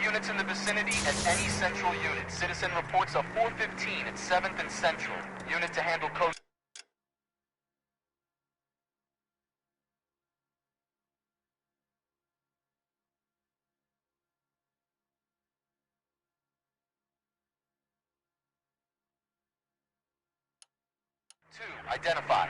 units in the vicinity and any central unit. Citizen reports a 415 at 7th and Central. Unit to handle code. Two, identify.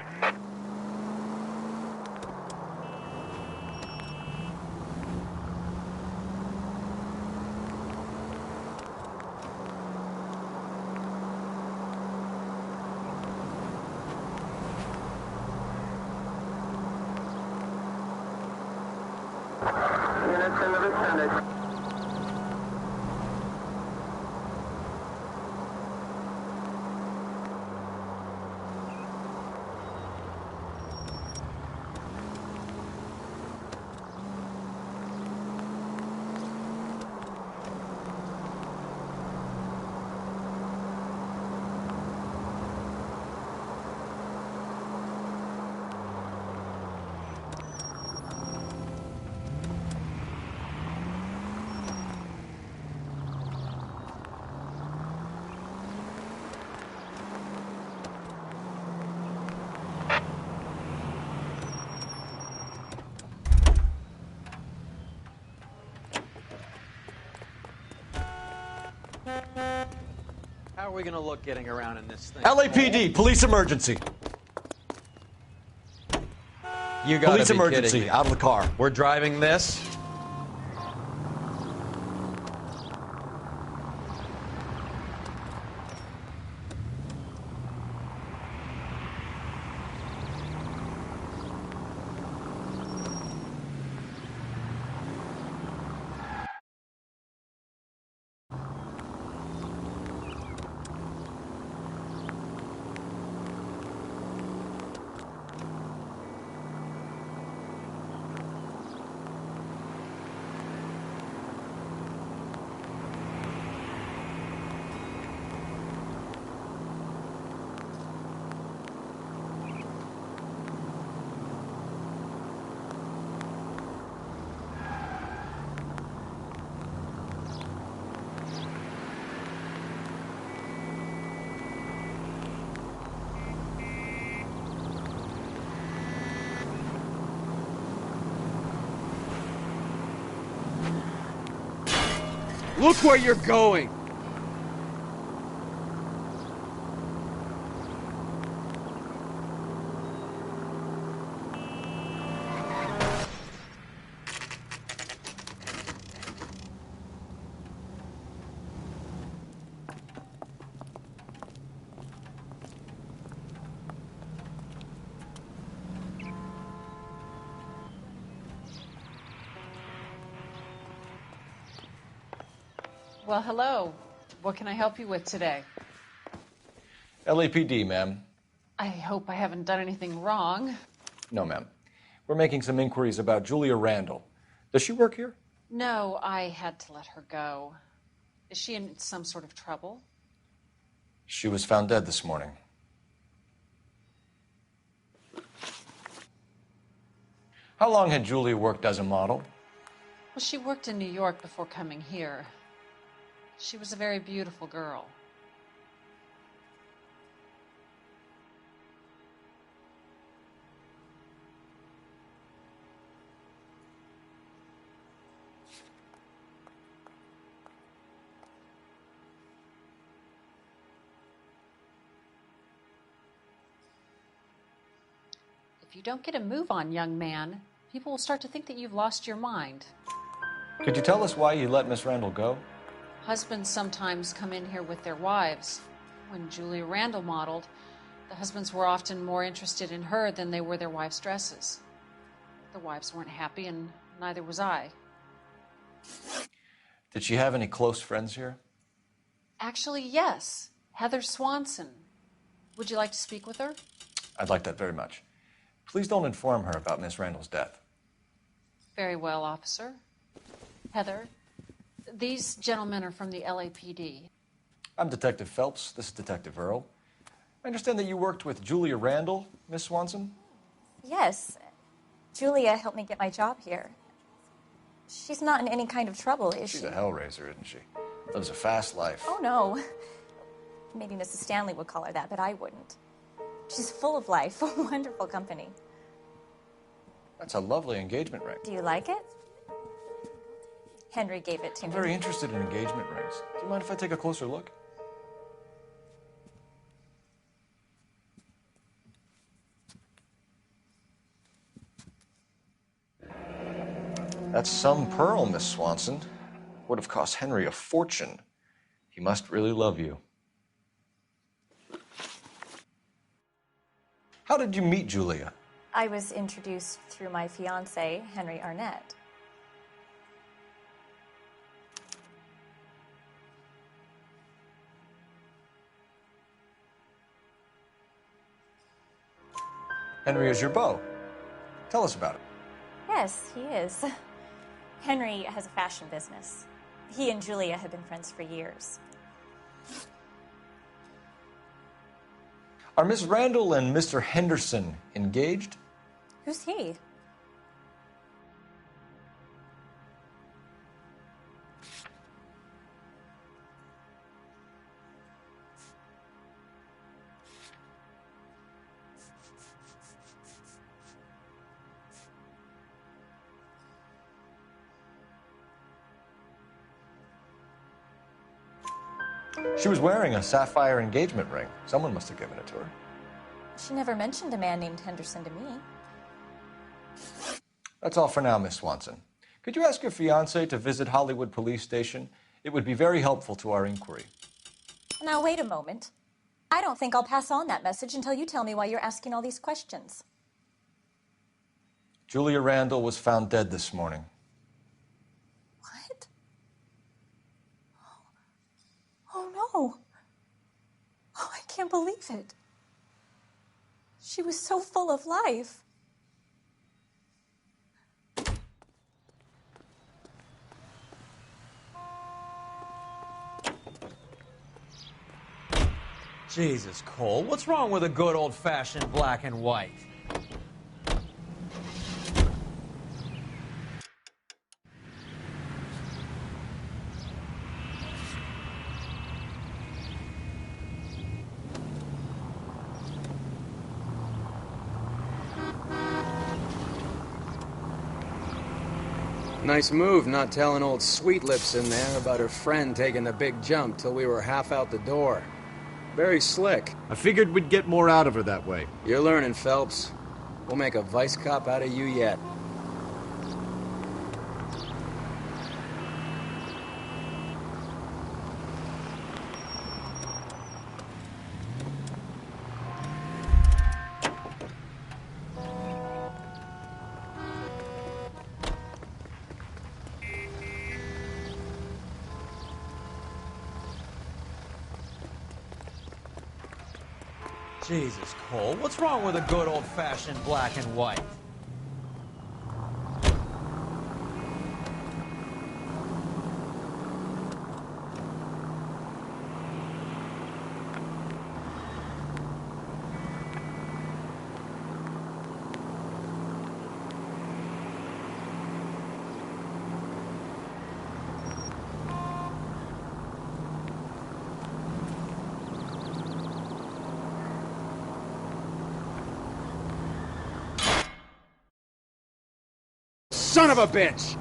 Units in the vicinity. How are we going to look getting around in this thing? LAPD, police emergency. You got Police to be emergency, kidding me. out of the car. We're driving this? Look where you're going! Well, hello. What can I help you with today? LAPD, ma'am. I hope I haven't done anything wrong. No, ma'am. We're making some inquiries about Julia Randall. Does she work here? No, I had to let her go. Is she in some sort of trouble? She was found dead this morning. How long had Julia worked as a model? Well, she worked in New York before coming here. She was a very beautiful girl. If you don't get a move on, young man, people will start to think that you've lost your mind. Could you tell us why you let Miss Randall go? Husbands sometimes come in here with their wives. When Julia Randall modeled, the husbands were often more interested in her than they were their wives' dresses. The wives weren't happy, and neither was I. Did she have any close friends here? Actually, yes. Heather Swanson. Would you like to speak with her? I'd like that very much. Please don't inform her about Miss Randall's death. Very well, officer. Heather, these gentlemen are from the LAPD. I'm Detective Phelps. This is Detective Earl. I understand that you worked with Julia Randall, Miss Swanson? Yes. Julia helped me get my job here. She's not in any kind of trouble, is She's she? a hellraiser, isn't she? Lives a fast life. Oh, no. Maybe Mrs. Stanley would call her that, but I wouldn't. She's full of life, wonderful company. That's a lovely engagement ring. Do you like it? Henry gave it to I'm me. very interested in engagement rings. Do you mind if I take a closer look? That's some pearl, Miss Swanson. Would have cost Henry a fortune. He must really love you. How did you meet Julia? I was introduced through my fiancé, Henry Arnett. Henry is your beau. Tell us about it. Yes, he is. Henry has a fashion business. He and Julia have been friends for years. Are Miss Randall and Mr. Henderson engaged? Who's he? She was wearing a sapphire engagement ring. Someone must have given it to her. She never mentioned a man named Henderson to me. That's all for now, Miss Swanson. Could you ask your fiancé to visit Hollywood Police Station? It would be very helpful to our inquiry. Now, wait a moment. I don't think I'll pass on that message until you tell me why you're asking all these questions. Julia Randall was found dead this morning. What? Oh, no. Oh, I can't believe it. She was so full of life. Jesus, Cole, what's wrong with a good old-fashioned black and white? Nice move not telling old Sweet Lips in there about her friend taking the big jump till we were half out the door. Very slick. I figured we'd get more out of her that way. You're learning, Phelps. We'll make a vice cop out of you yet. Jesus, Cole, what's wrong with a good old-fashioned black and white? Son of a bitch!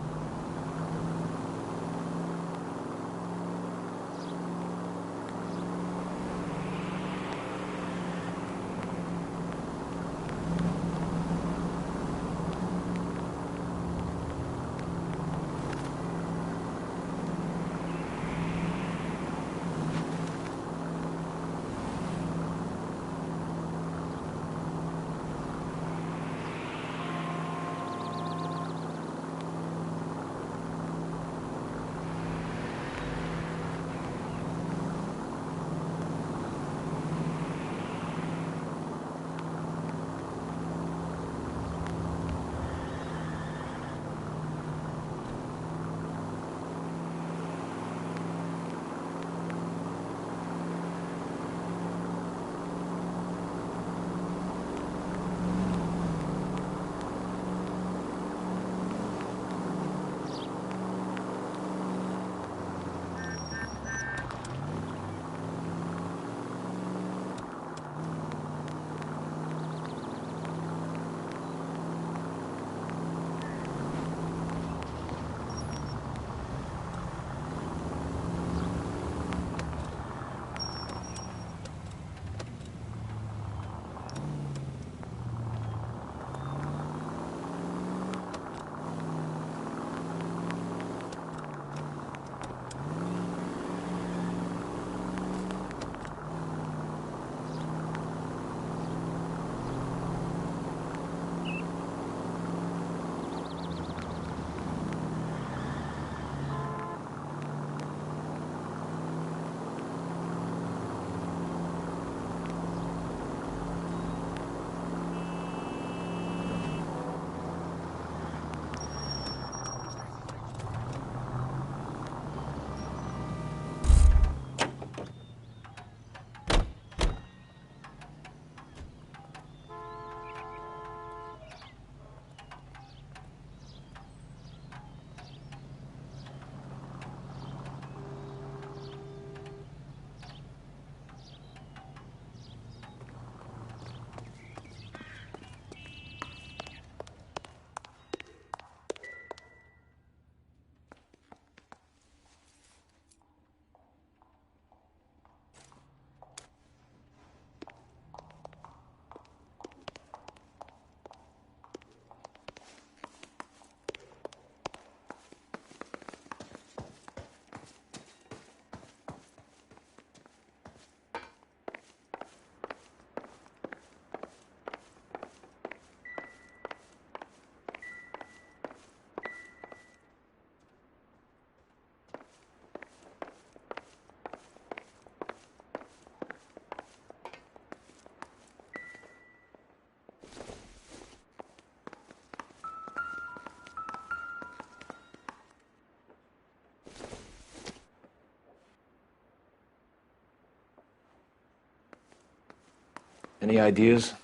Any ideas?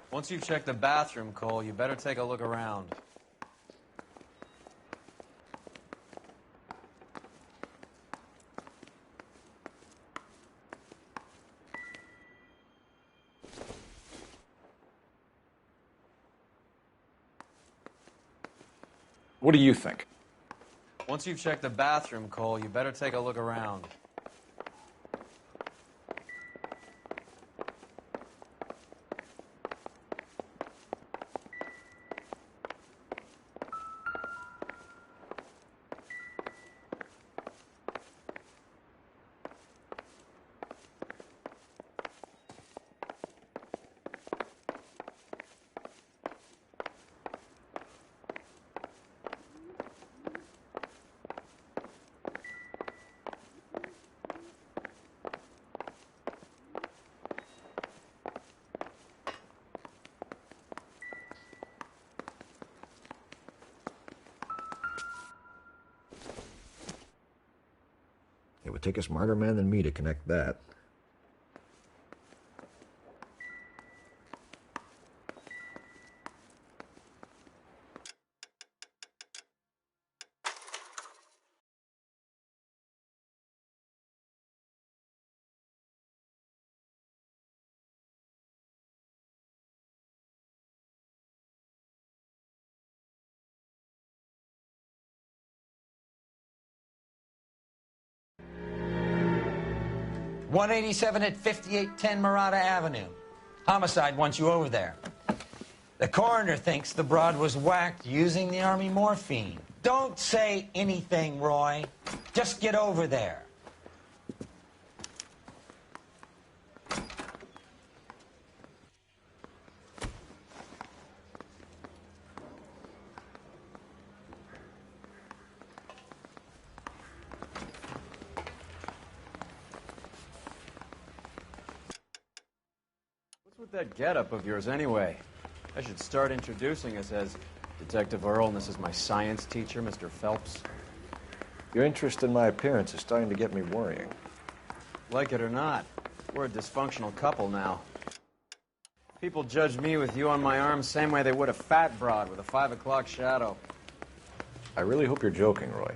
Once you've checked the bathroom, Cole, you better take a look around. What do you think? Once you've checked the bathroom, Cole, you better take a look around. It would take a smarter man than me to connect that. .187 at 5810 Murata Avenue. Homicide wants you over there. The coroner thinks the broad was whacked using the Army morphine. Don't say anything, Roy. Just get over there. What's with that getup of yours anyway? I should start introducing us as Detective Earl, and this is my science teacher, Mr. Phelps. Your interest in my appearance is starting to get me worrying. Like it or not, we're a dysfunctional couple now. People judge me with you on my arm same way they would a fat broad with a 5 o'clock shadow. I really hope you're joking, Roy.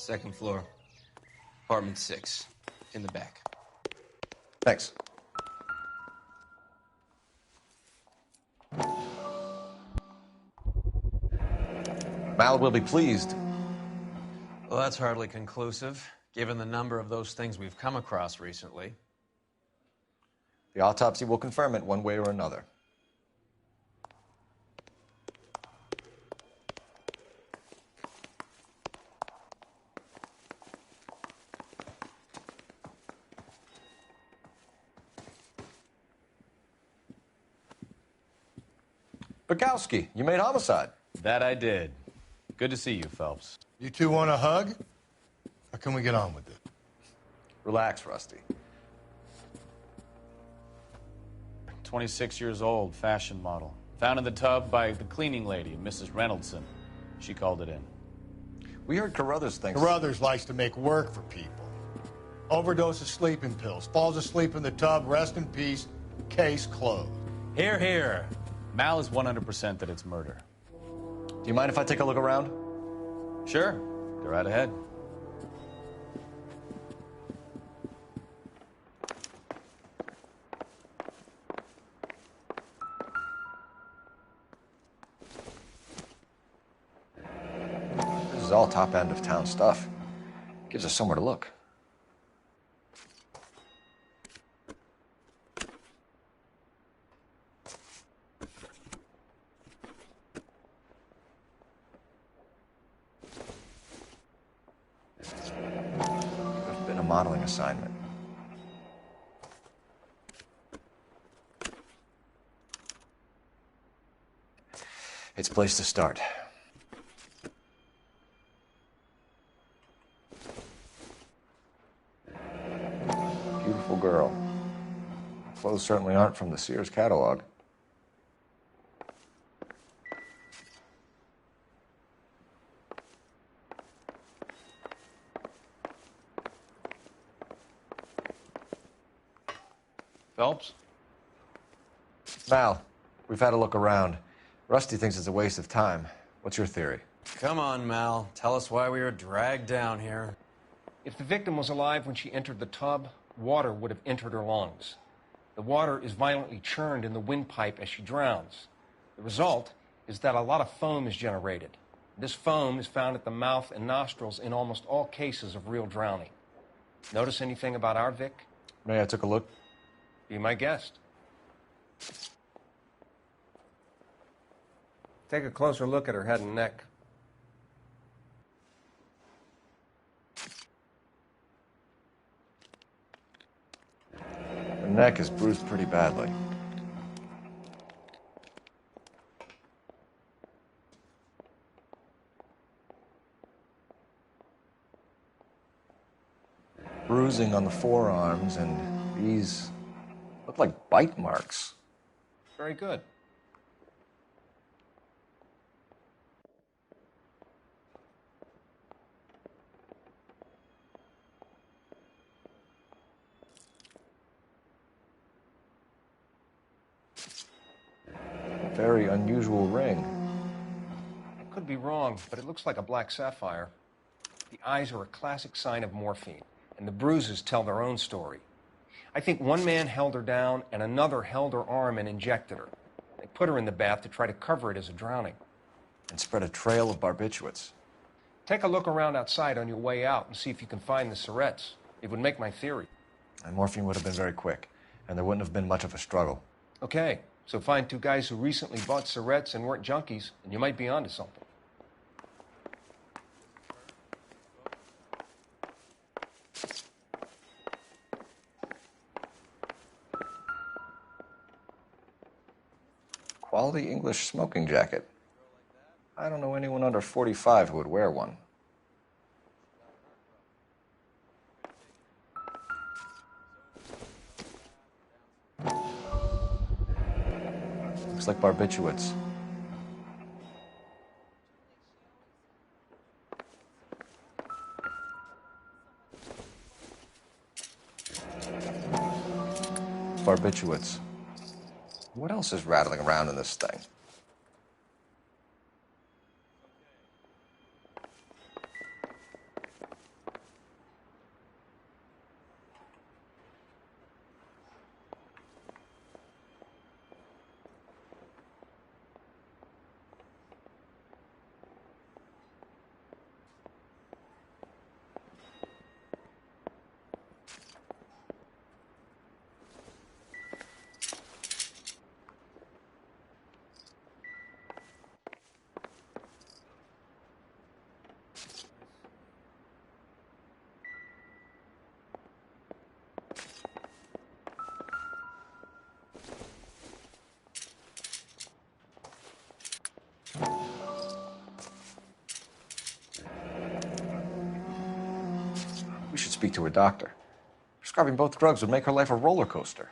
Second floor. Apartment 6. In the back. Thanks. Mal will be pleased. Well, that's hardly conclusive, given the number of those things we've come across recently. The autopsy will confirm it one way or another. Bukowski, you made homicide. That I did. Good to see you, Phelps. You two want a hug? Or can we get on with it? Relax, Rusty. 26 years old, fashion model. Found in the tub by the cleaning lady, Mrs. Reynoldson. She called it in. We heard Carruthers thinks... Carruthers likes to make work for people. Overdose of sleeping pills, falls asleep in the tub, rest in peace, case closed. Here, here. Mal is 100% that it's murder. Do you mind if I take a look around? Sure. Go right ahead. This is all top end of town stuff. Gives us somewhere to look. Modeling assignment. It's a place to start. Beautiful girl. Clothes certainly aren't from the Sears catalog. Phelps? Mal, we've had a look around. Rusty thinks it's a waste of time. What's your theory? Come on, Mal. Tell us why we were dragged down here. If the victim was alive when she entered the tub, water would have entered her lungs. The water is violently churned in the windpipe as she drowns. The result is that a lot of foam is generated. This foam is found at the mouth and nostrils in almost all cases of real drowning. Notice anything about our Vic? May I took a look? Be my guest. Take a closer look at her head and neck. Her neck is bruised pretty badly. Bruising on the forearms, and these look like bite marks. Very good. Very unusual ring. I could be wrong, but it looks like a black sapphire. The eyes are a classic sign of morphine, and the bruises tell their own story. I think one man held her down and another held her arm and injected her. They put her in the bath to try to cover it as a drowning. And spread a trail of barbiturates. Take a look around outside on your way out and see if you can find the syrettes. It would make my theory. And morphine would have been very quick, and there wouldn't have been much of a struggle. Okay, so find two guys who recently bought syrettes and weren't junkies, and you might be onto something. Quality English smoking jacket. I don't know anyone under 45 who would wear one. Looks like barbiturates. Barbiturates. What else is rattling around in this thing? speak to her doctor. Prescribing both drugs would make her life a roller coaster.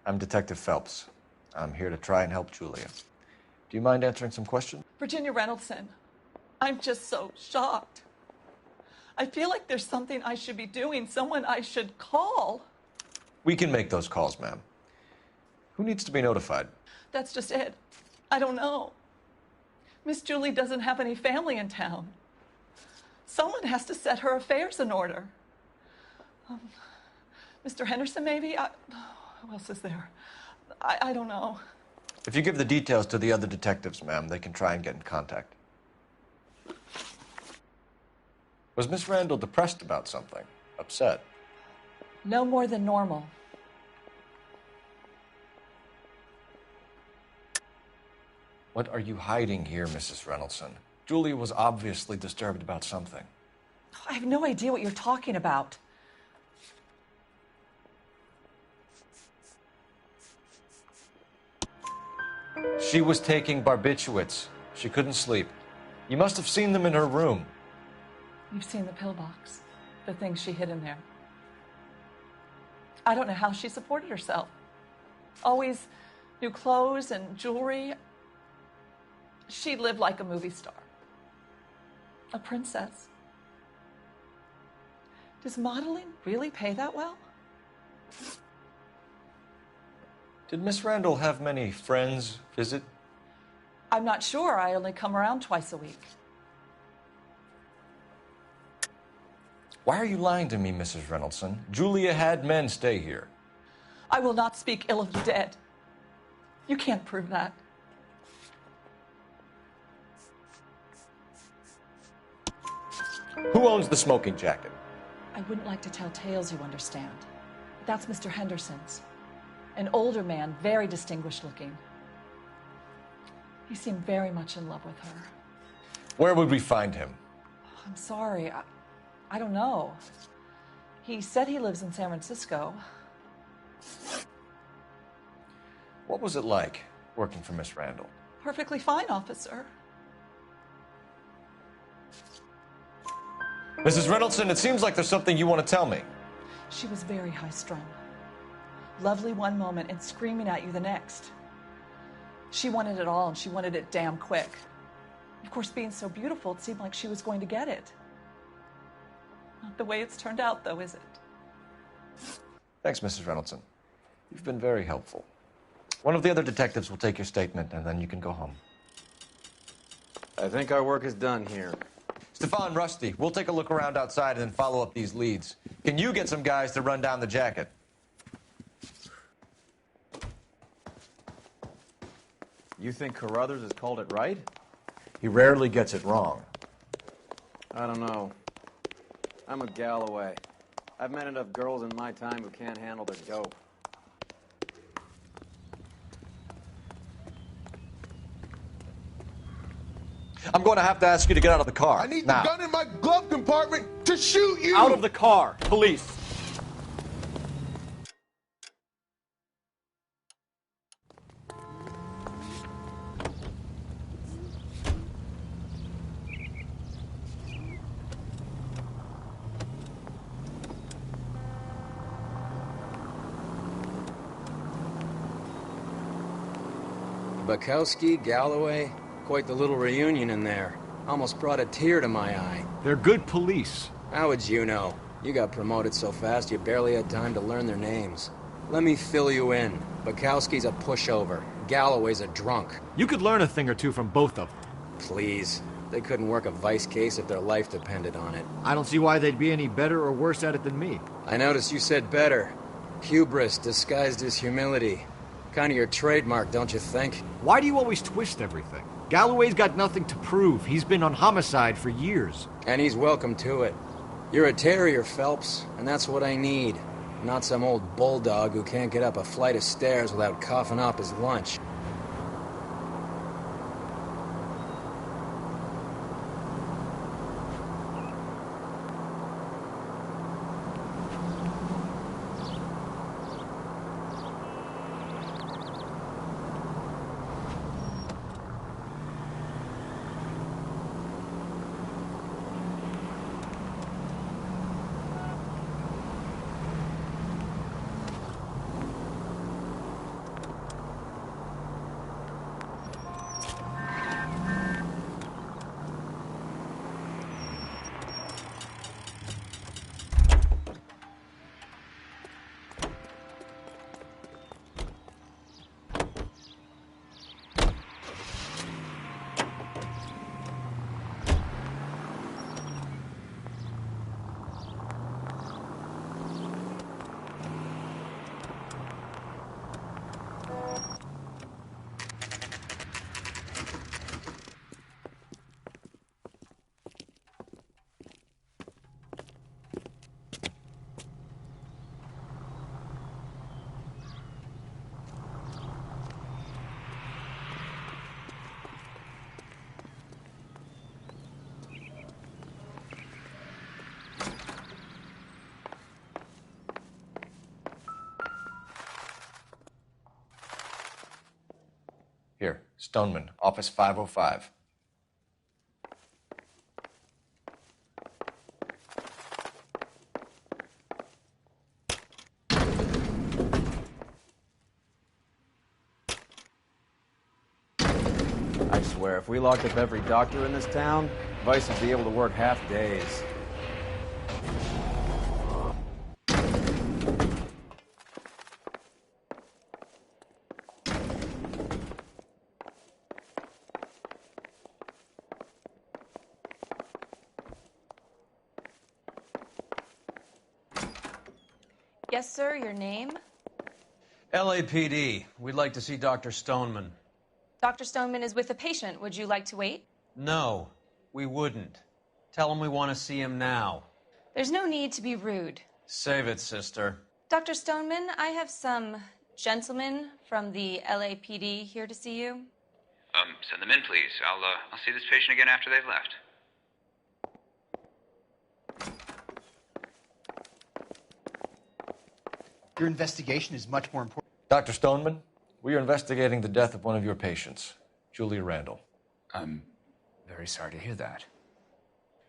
I'm Detective Phelps. I'm here to try and help Julia. Do you mind answering some questions? Virginia Reynoldson, I'm just so shocked. I feel like there's something I should be doing, someone I should call. We can make those calls, ma'am. Who needs to be notified? That's just it. I don't know. Miss Julie doesn't have any family in town. Someone has to set her affairs in order. Mr. Henderson, maybe? Who else is there? I don't know. If you give the details to the other detectives, ma'am, they can try and get in contact. Was Miss Randall depressed about something? Upset? No more than normal. What are you hiding here, Mrs. Reynoldson? Julia was obviously disturbed about something. I have no idea what you're talking about. She was taking barbiturates. She couldn't sleep. You must have seen them in her room. You've seen the pillbox, the things she hid in there. I don't know how she supported herself. Always new clothes and jewelry. She lived like a movie star. A princess. Does modeling really pay that well? Did Miss Randall have many friends visit? I'm not sure. I only come around twice a week. Why are you lying to me, Mrs. Reynoldson? Julia had men stay here. I will not speak ill of the dead. You can't prove that. Who owns the smoking jacket? I wouldn't like to tell tales, you understand. But that's Mr. Henderson's. An older man, very distinguished looking. He seemed very much in love with her. Where would we find him? I'm sorry. I don't know. He said he lives in San Francisco. What was it like working for Miss Randall? Perfectly fine, officer. Mrs. Reynoldson, it seems like there's something you want to tell me. She was very high-strung. Lovely one moment and screaming at you the next. She wanted it all, and she wanted it damn quick. Of course, being so beautiful, it seemed like she was going to get it. Not the way it's turned out, though, is it? Thanks, Mrs. Reynoldson. You've been very helpful. One of the other detectives will take your statement, and then you can go home. I think our work is done here. Stefan, Rusty, we'll take a look around outside and then follow up these leads. Can you get some guys to run down the jacket? You think Carruthers has called it right? He rarely gets it wrong. I don't know. I'm a Galloway. I've met enough girls in my time who can't handle their dope. I'm going to have to ask you to get out of the car. I need now. the gun in my glove compartment to shoot you! Out of the car! Police! Bukowski, Galloway, quite the little reunion in there. Almost brought a tear to my eye. They're good police. How would you know? You got promoted so fast you barely had time to learn their names. Let me fill you in. Bukowski's a pushover. Galloway's a drunk. You could learn a thing or two from both of them. Please. They couldn't work a vice case if their life depended on it. I don't see why they'd be any better or worse at it than me. I noticed you said better. Hubris disguised as humility. Kind of your trademark, don't you think? Why do you always twist everything? Galloway's got nothing to prove. He's been on homicide for years. And he's welcome to it. You're a terrier, Phelps, and that's what I need. Not some old bulldog who can't get up a flight of stairs without coughing up his lunch. Here, Stoneman, office 505. I swear, if we locked up every doctor in this town, Vice would be able to work half days. Yes, sir, your name? LAPD. We'd like to see Dr. Stoneman. Dr. Stoneman is with a patient. Would you like to wait? No, we wouldn't. Tell him we want to see him now. There's no need to be rude. Save it, sister. Dr. Stoneman, I have some gentlemen from the LAPD here to see you. Send them in, please. I'll see this patient again after they've left. Your investigation is much more important. Dr. Stoneman, we are investigating the death of one of your patients, Julia Randall. I'm very sorry to hear that.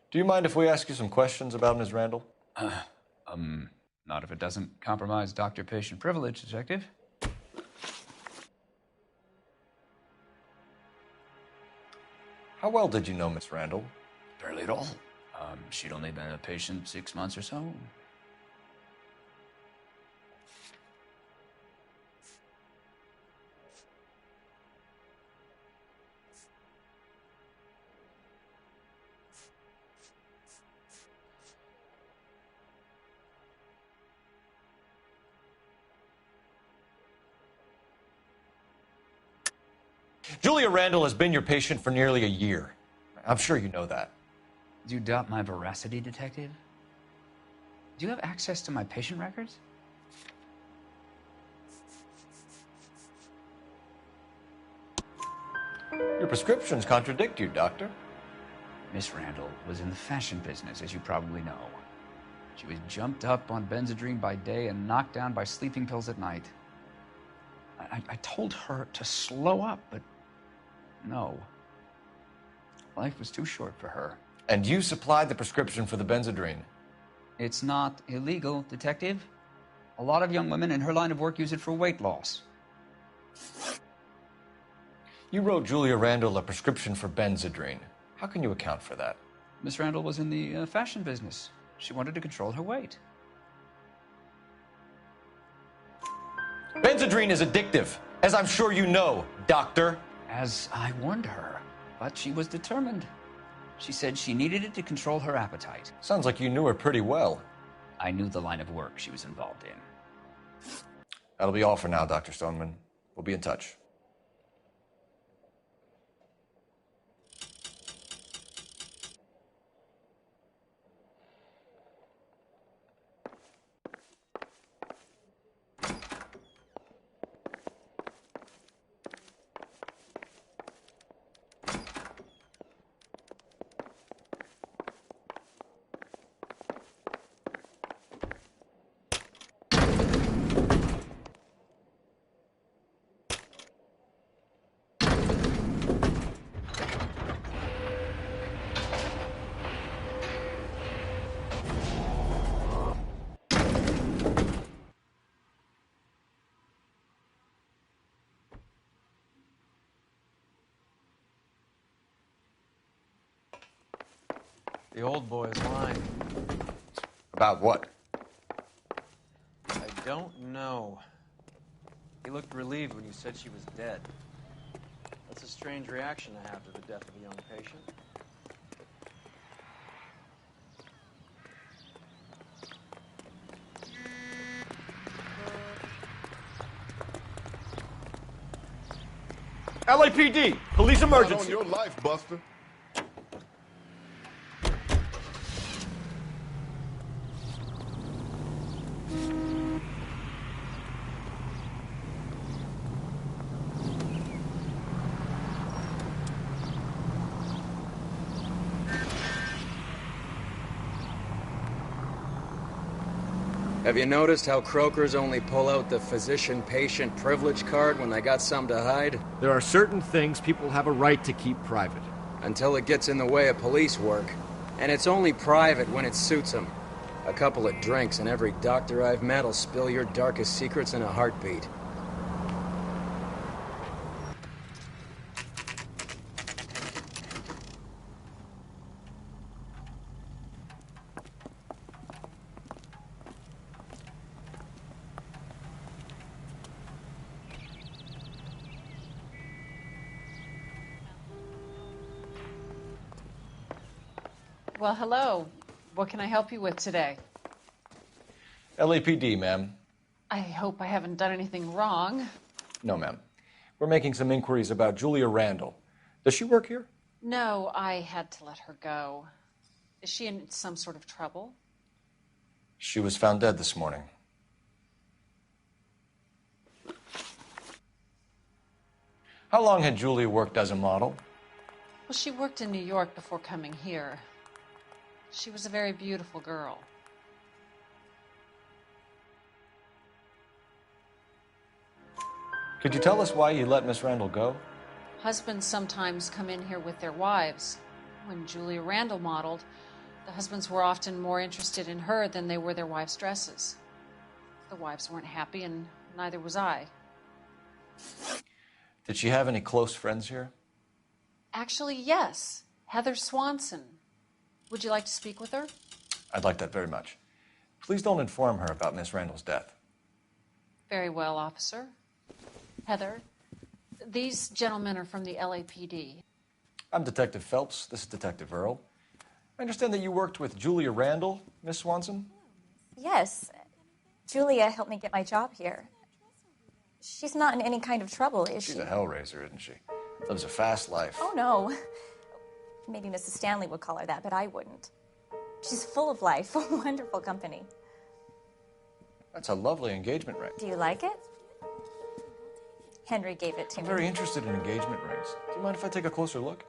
Do you mind if we ask you some questions about Ms. Randall? Not if it doesn't compromise doctor-patient privilege, Detective. How well did you know Miss Randall? Barely at all. She'd only been a patient 6 months or so. Julia Randall has been your patient for nearly a year. I'm sure you know that. Do you doubt my veracity, Detective? Do you have access to my patient records? Your prescriptions contradict you, Doctor. Miss Randall was in the fashion business, as you probably know. She was jumped up on Benzedrine by day and knocked down by sleeping pills at night. I told her to slow up, but no. Life was too short for her. And you supplied the prescription for the Benzedrine? It's not illegal, Detective. A lot of young women in her line of work use it for weight loss. You wrote Julia Randall a prescription for Benzedrine. How can you account for that? Miss Randall was in the fashion business. She wanted to control her weight. Benzedrine is addictive, as I'm sure you know, doctor. As I warned her, but she was determined. She said she needed it to control her appetite. Sounds like you knew her pretty well. I knew the line of work she was involved in. That'll be all for now, Dr. Stoneman. We'll be in touch. The old boy is lying. About what? I don't know. He looked relieved when you said she was dead. That's a strange reaction to have to the death of a young patient. LAPD, police emergency. Not on your life, Buster. Have you noticed how croakers only pull out the physician-patient privilege card when they got something to hide? There are certain things people have a right to keep private. Until it gets in the way of police work. And it's only private when it suits them. A couple of drinks and every doctor I've met will spill your darkest secrets in a heartbeat. Well, hello. What can I help you with today? LAPD, ma'am. I hope I haven't done anything wrong. No, ma'am. We're making some inquiries about Julia Randall. Does she work here? No, I had to let her go. Is she in some sort of trouble? She was found dead this morning. How long had Julia worked as a model? Well, she worked in New York before coming here. She was a very beautiful girl. Could you tell us why you let Miss Randall go? Husbands sometimes come in here with their wives. When Julia Randall modeled, the husbands were often more interested in her than they were their wives' dresses. The wives weren't happy, and neither was I. Did she have any close friends here? Actually, yes. Heather Swanson. Would you like to speak with her? I'd like that very much. Please don't inform her about Miss Randall's death. Very well, officer. Heather, these gentlemen are from the LAPD. I'm Detective Phelps. This is Detective Earl. I understand that you worked with Julia Randall, Miss Swanson? Yes. Julia helped me get my job here. She's not in any kind of trouble, is she? She's a hellraiser, isn't she? Lives a fast life. Oh, no. Maybe Mrs. Stanley would call her that, but I wouldn't. She's full of life, a wonderful company. That's a lovely engagement ring. Do you like it? Henry gave it to I'm me. very interested in engagement rings. Do you mind if I take a closer look?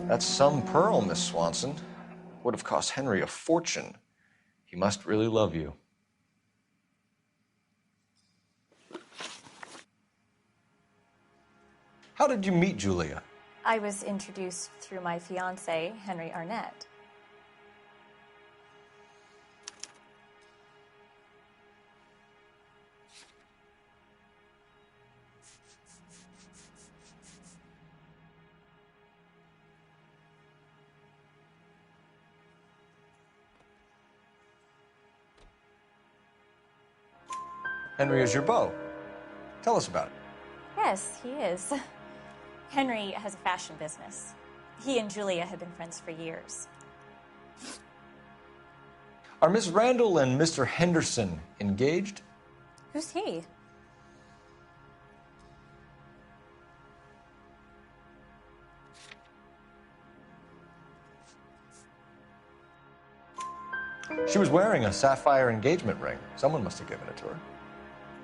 That's some pearl, Miss Swanson. Would have cost Henry a fortune. He must really love you. How did you meet Julia? I was introduced through my fiancé, Henry Arnett. Henry is your beau. Tell us about it. Yes, he is. Henry has a fashion business. He and Julia have been friends for years. Are Miss Randall and Mr. Henderson engaged? Who's he? She was wearing a sapphire engagement ring. Someone must have given it to her.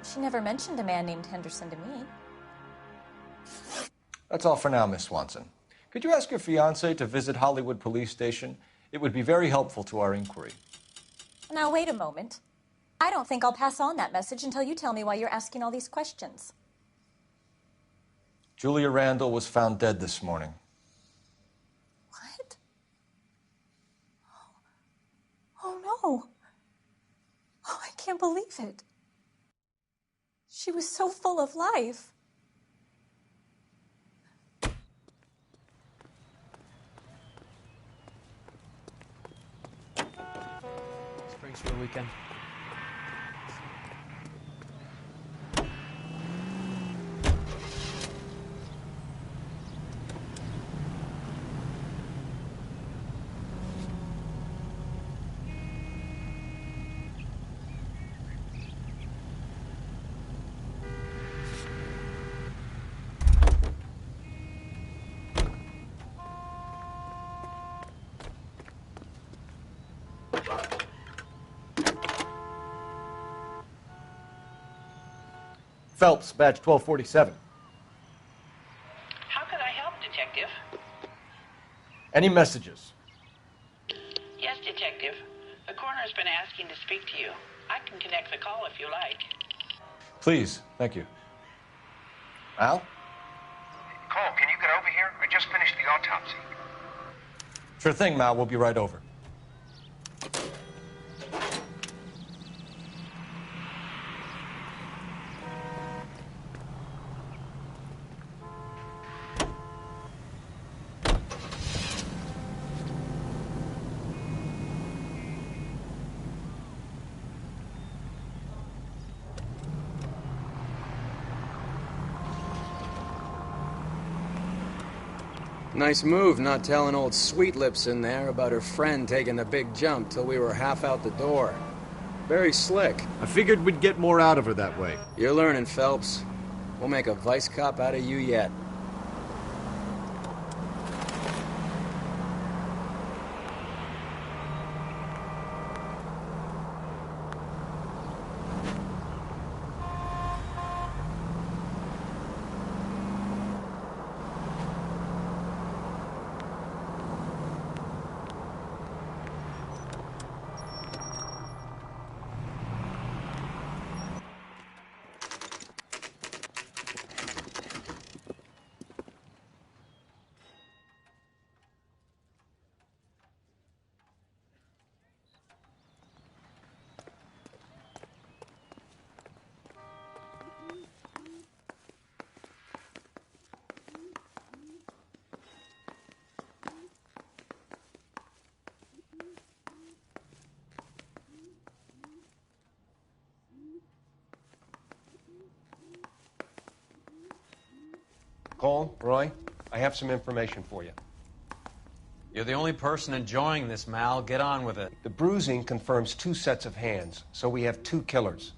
She never mentioned a man named Henderson to me. That's all for now, Miss Swanson. Could you ask your fiancé to visit Hollywood Police Station? It would be very helpful to our inquiry. Now, wait a moment. I don't think I'll pass on that message until you tell me why you're asking all these questions. Julia Randall was found dead this morning. What? Oh, no. Oh, I can't believe it. She was so full of life. Springs for the weekend. Phelps, badge 1247. How can I help, Detective? Any messages? Yes, Detective. The coroner's been asking to speak to you. I can connect the call if you like. Please, thank you. Al? Cole, can you get over here? I just finished the autopsy. Sure thing, Mal. We'll be right over. Nice move not telling old Sweet Lips in there about her friend taking the big jump till we were half out the door. Very slick. I figured we'd get more out of her that way. You're learning, Phelps. We'll make a vice cop out of you yet. Cole, Roy, I have some information for you. You're the only person enjoying this, Mal. Get on with it. The bruising confirms 2 sets of hands, so we have 2 killers.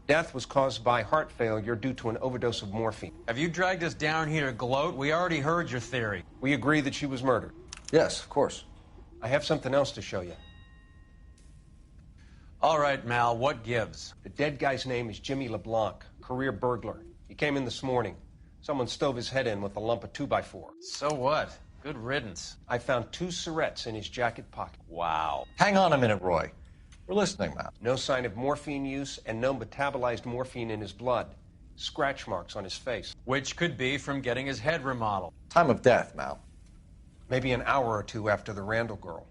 Death was caused by heart failure due to an overdose of morphine. Have you dragged us down here to gloat? We already heard your theory. We agree that she was murdered. Yes, of course. I have something else to show you. All right, Mal, what gives? The dead guy's name is Jimmy LeBlanc, career burglar. He came in this morning. Someone stove his head in with a lump of 2x4. So what? Good riddance. I found 2 syrettes in his jacket pocket. Wow. Hang on a minute, Roy. We're listening, Mal. No sign of morphine use and no metabolized morphine in his blood. Scratch marks on his face. Which could be from getting his head remodeled. Time of death, Mal. Maybe an hour or 2 after the Randall girl.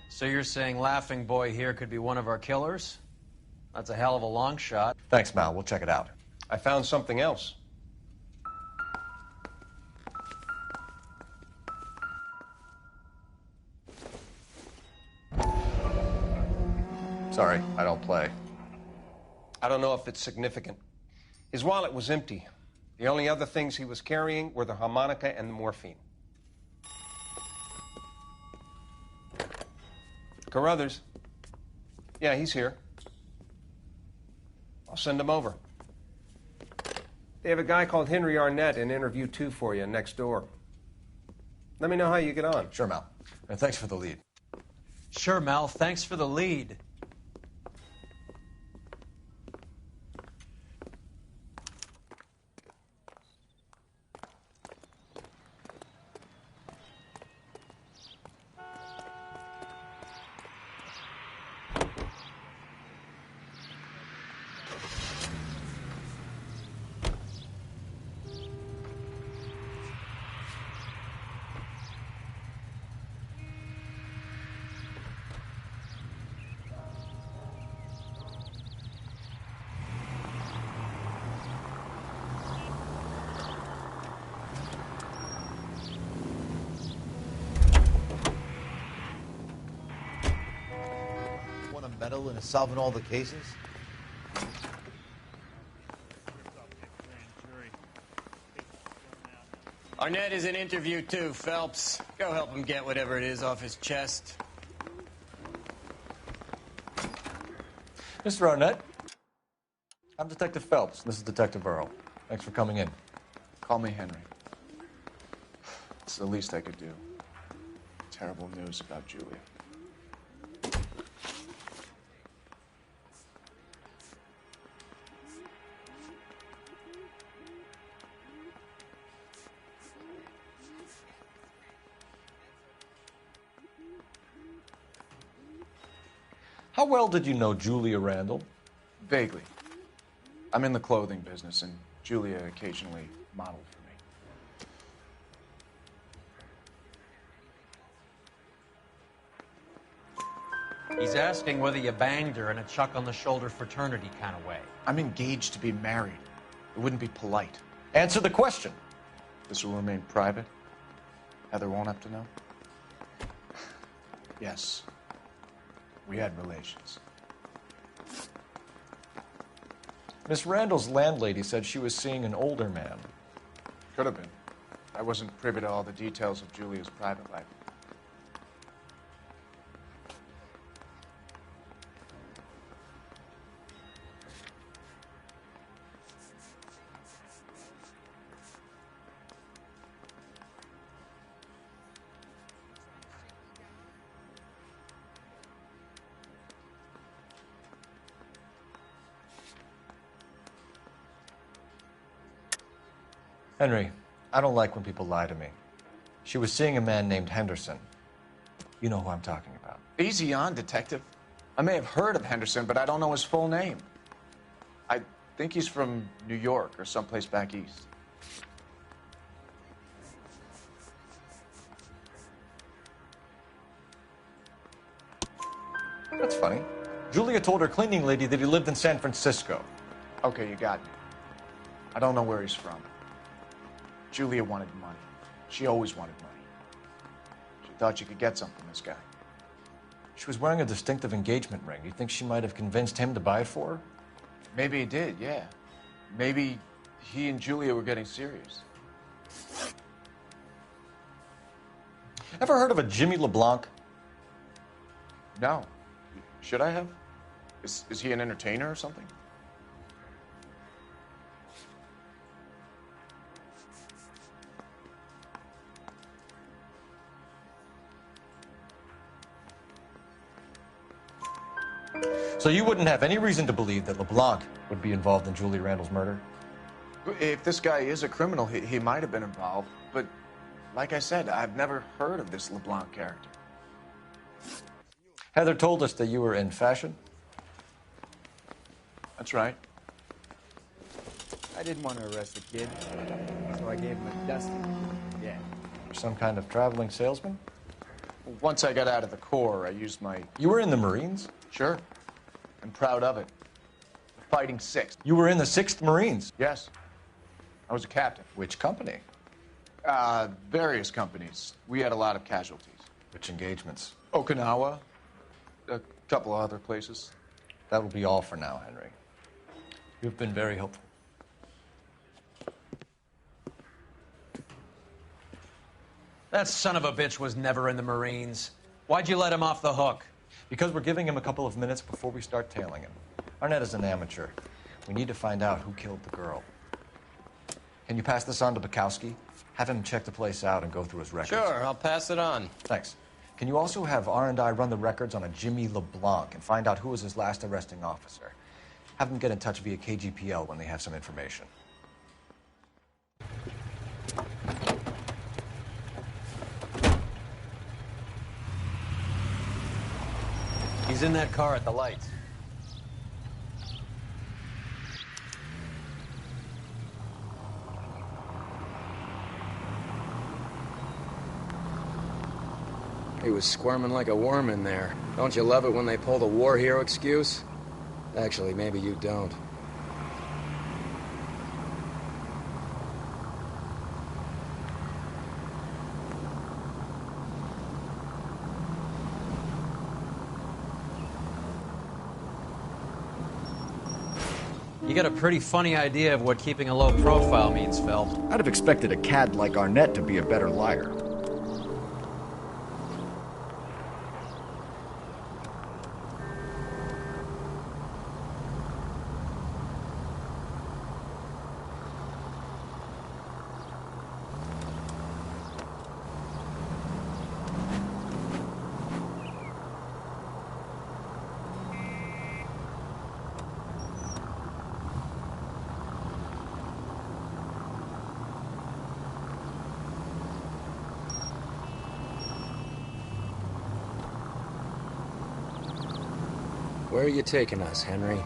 So you're saying Laughing Boy here could be one of our killers? That's a hell of a long shot. Thanks, Mal. We'll check it out. I found something else. Sorry, I don't play. I don't know if it's significant. His wallet was empty. The only other things he was carrying were the harmonica and the morphine. Carruthers. Yeah, he's here. I'll send him over. They have a guy called Henry Arnett in interview 2 for you next door. Let me know how you get on. Sure, Mal. And thanks for the lead. Sure, Mel. Thanks for the lead. Want a medal in solving all the cases? Arnett is in interview 2, Phelps. Go help him get whatever it is off his chest. Mr. Arnett, I'm Detective Phelps. This is Detective Earl. Thanks for coming in. Call me Henry. It's the least I could do. Terrible news about Julia. How well did you know Julia Randall? Vaguely. I'm in the clothing business, and Julia occasionally modeled for me. He's asking whether you banged her in a chuck-on-the-shoulder fraternity kind of way. I'm engaged to be married. It wouldn't be polite. Answer the question. This will remain private? Heather won't have to know? Yes. We had relations. Miss Randall's landlady said she was seeing an older man. Could have been. I wasn't privy to all the details of Julia's private life. Henry, I don't like when people lie to me. She was seeing a man named Henderson. You know who I'm talking about. Easy on, Detective. I may have heard of Henderson, but I don't know his full name. I think he's from New York or someplace back east. That's funny. Julia told her cleaning lady that he lived in San Francisco. Okay, you got me. I don't know where he's from. Julia wanted money. She always wanted money. She thought she could get something from this guy. She was wearing a distinctive engagement ring. Do you think she might have convinced him to buy it for her? Maybe he did, yeah. Maybe he and Julia were getting serious. Ever heard of a Jimmy LeBlanc? No. Should I have? Is he an entertainer or something? So you wouldn't have any reason to believe that LeBlanc would be involved in Julia Randall's murder? If this guy is a criminal, he might have been involved. But like I said, I've never heard of this LeBlanc character. Heather told us that you were in fashion. That's right. I didn't want to arrest the kid, so I gave him a dusting. Yeah. You're some kind of traveling salesman? Once I got out of the Corps, I used my... You were in the Marines? Sure. I'm proud of it. Fighting 6th. You were in the 6th Marines? Yes. I was a captain. Which company? Various companies. We had a lot of casualties. Which engagements? Okinawa. A couple of other places. That will be all for now, Henry. You've been very helpful. That son of a bitch was never in the Marines. Why'd you let him off the hook? Because we're giving him a couple of minutes before we start tailing him. Arnett is an amateur. We need to find out who killed the girl. Can you pass this on to Bukowski? Have him check the place out and go through his records. Sure, I'll pass it on. Thanks. Can you also have R&I run the records on a Jimmy LeBlanc and find out who was his last arresting officer? Have them get in touch via KGPL when they have some information. He's in that car at the lights. He was squirming like a worm in there. Don't you love it when they pull the war hero excuse? Actually, maybe you don't. You got a pretty funny idea of what keeping a low profile means, Phelps. I'd have expected a cad like Arnett to be a better liar. Where are you taking us, Henry?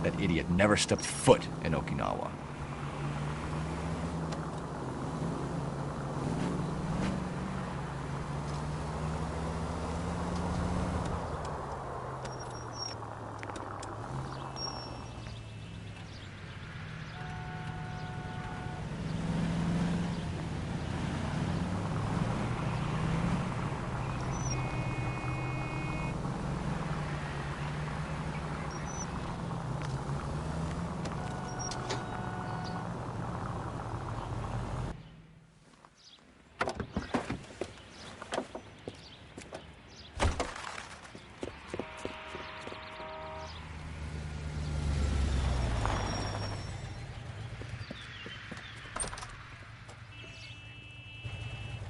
That idiot never stepped foot in Okinawa.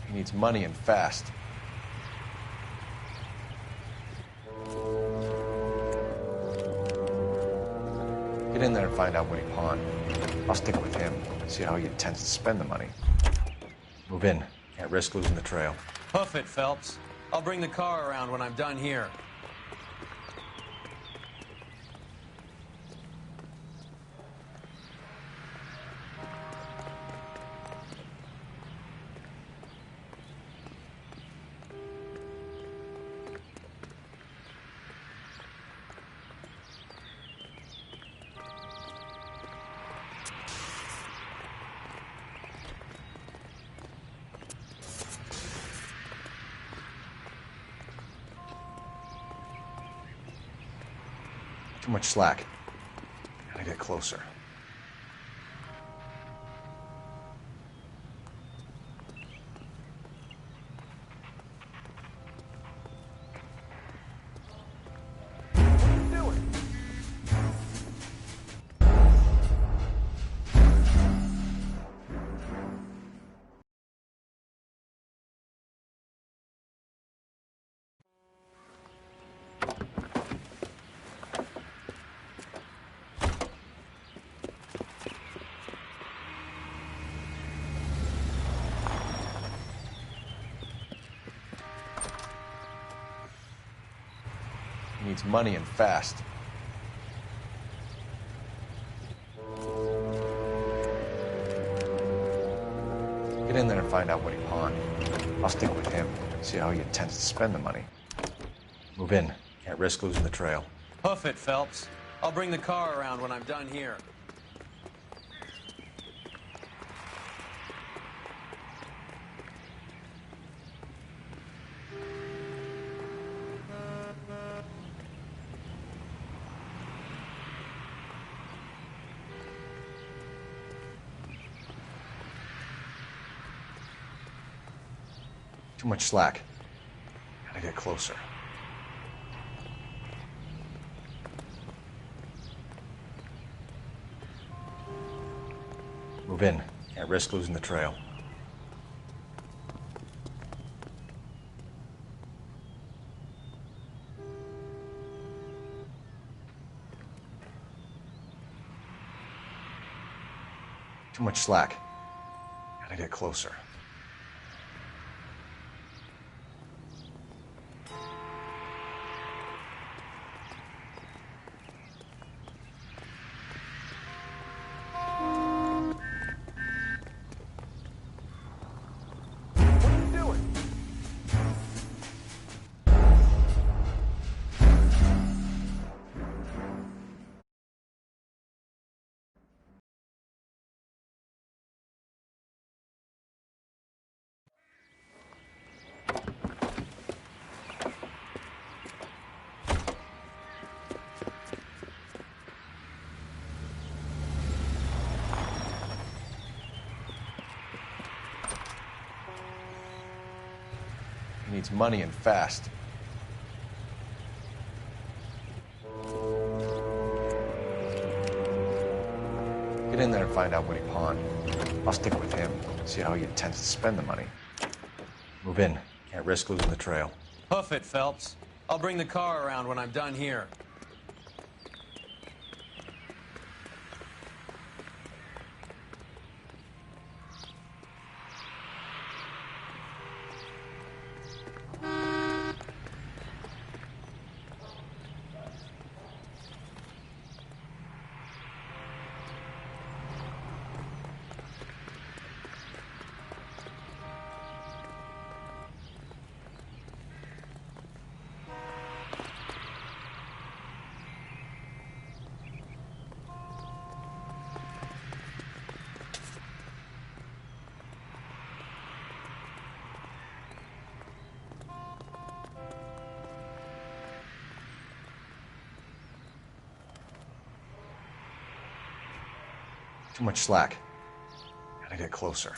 He needs money and fast. Get in there and find out what he pawned. I'll stick with him, see how he intends to spend the money. Move in. Can't risk losing the trail. Hoof it, Phelps. I'll bring the car around when I'm done here. Too much slack. Gotta get closer. needs money and fast. Get in there and find out what he pawned. I'll stick with him, see how he intends to spend the money. Move in. Can't risk losing the trail. Hoof it, Phelps. I'll bring the car around when I'm done here. Too much slack. Gotta get closer. Move in. Can't risk losing the trail. Too much slack. Gotta get closer. He needs money and fast. Get in there and find out what he pawned. I'll stick with him, see how he intends to spend the money. Move in. Can't risk losing the trail. Hoof it, Phelps. I'll bring the car around when I'm done here. Too much slack. Gotta get closer.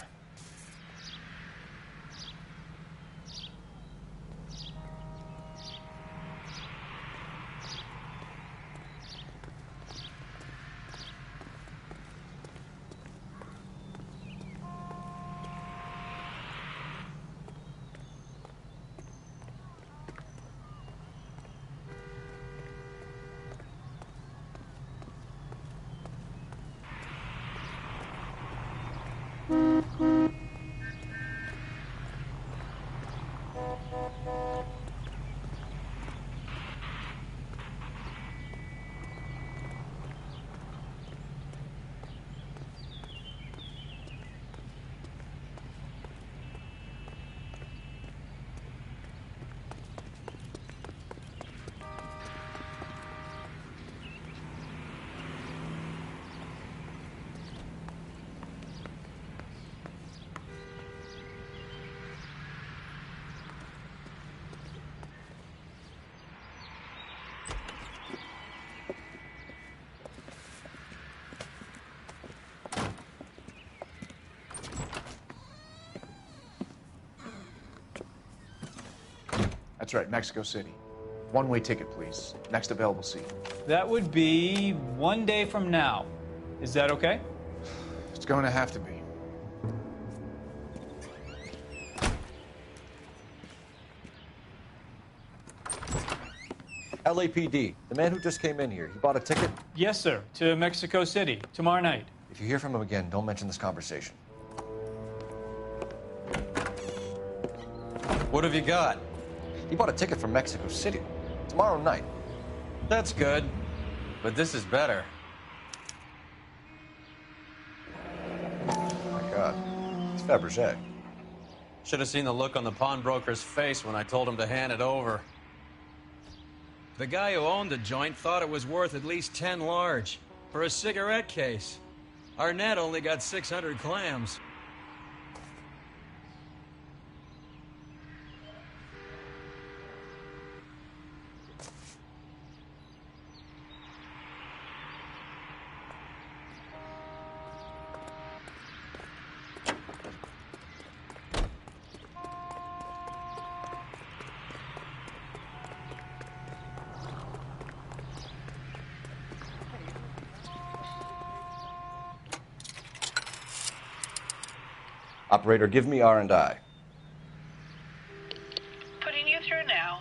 That's right, Mexico City. One-way ticket, please. Next available seat. That would be 1 day from now. Is that okay? It's going to have to be. LAPD, the man who just came in here, he bought a ticket? Yes, sir, to Mexico City, tomorrow night. If you hear from him again, don't mention this conversation. What have you got? He bought a ticket for Mexico City, tomorrow night. That's good, but this is better. Oh my God, it's Fabergé. Should have seen the look on the pawnbroker's face when I told him to hand it over. The guy who owned the joint thought it was worth at least 10 large for a cigarette case. Arnett only got 600 clams. Operator, give me R&I. Putting you through now.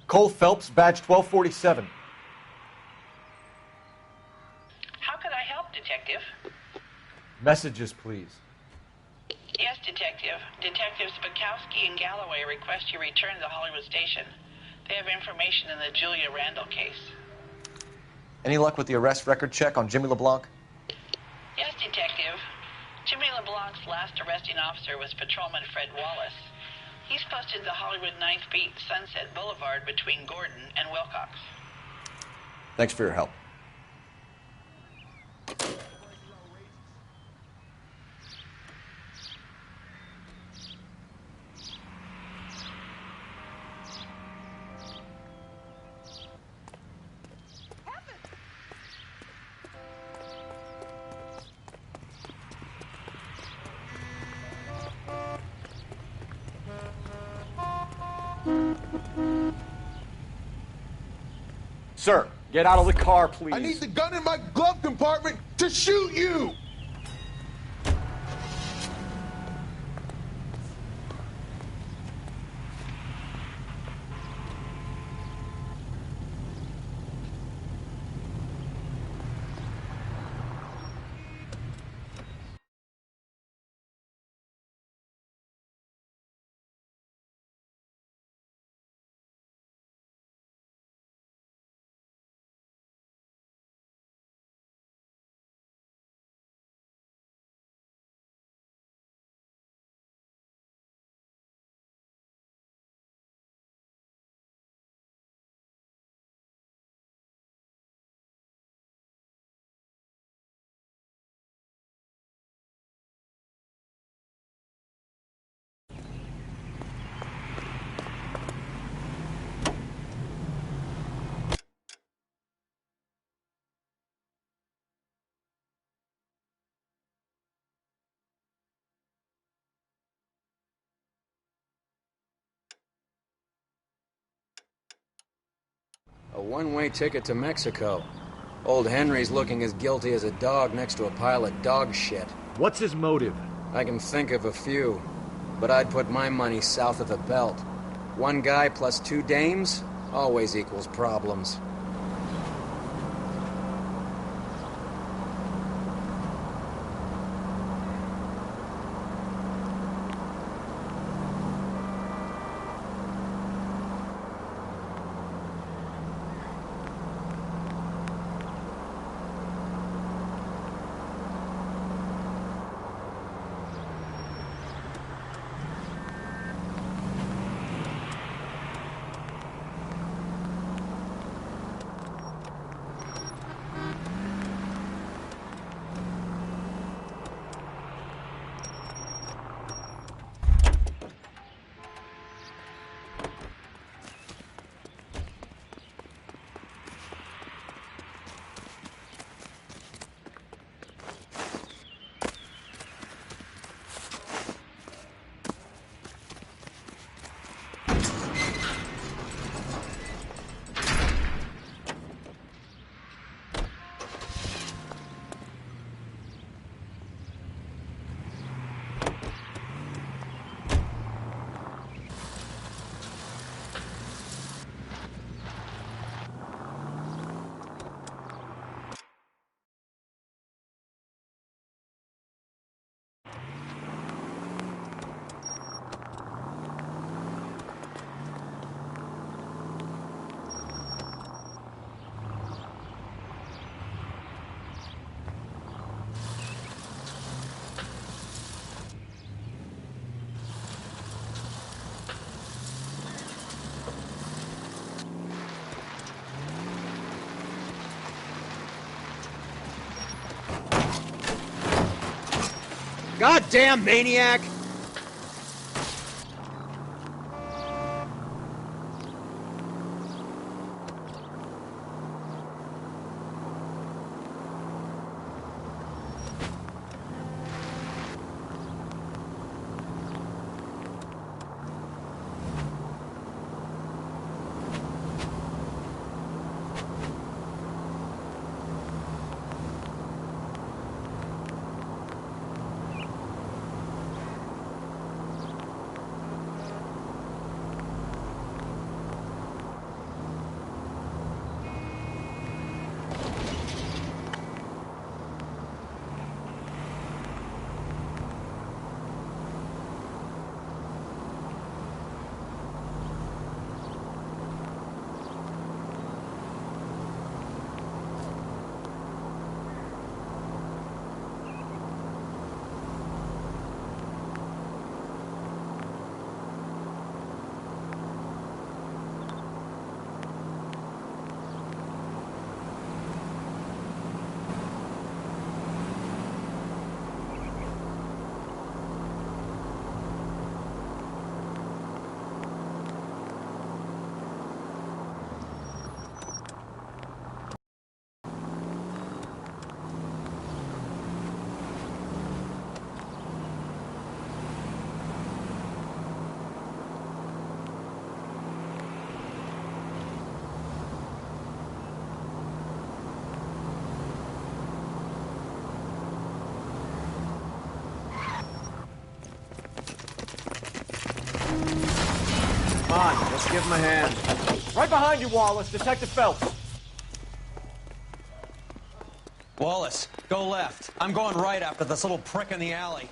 Cole Phelps, badge 1247. How could I help, Detective? Messages, please. Yes, Detective. Detectives Bukowski and Galloway request you return to Hollywood Station. They have information in the Julia Randall case. Any luck with the arrest record check on Jimmy LeBlanc? Yes, Detective. Jimmy LeBlanc's last arresting officer was Patrolman Fred Wallace. He's posted the Hollywood 9th Beat, Sunset Boulevard between Gordon and Wilcox. Thanks for your help. Sir, get out of the car, please. I need the gun in my glove compartment to shoot you! A one-way ticket to Mexico. Old Henry's looking as guilty as a dog next to a pile of dog shit. What's his motive? I can think of a few, but I'd put my money south of the belt. One guy plus two dames always equals problems. Goddamn maniac! Come on, let's give him a hand. Right behind you, Wallace. Detective Phelps. Wallace, go left. I'm going right after this little prick in the alley.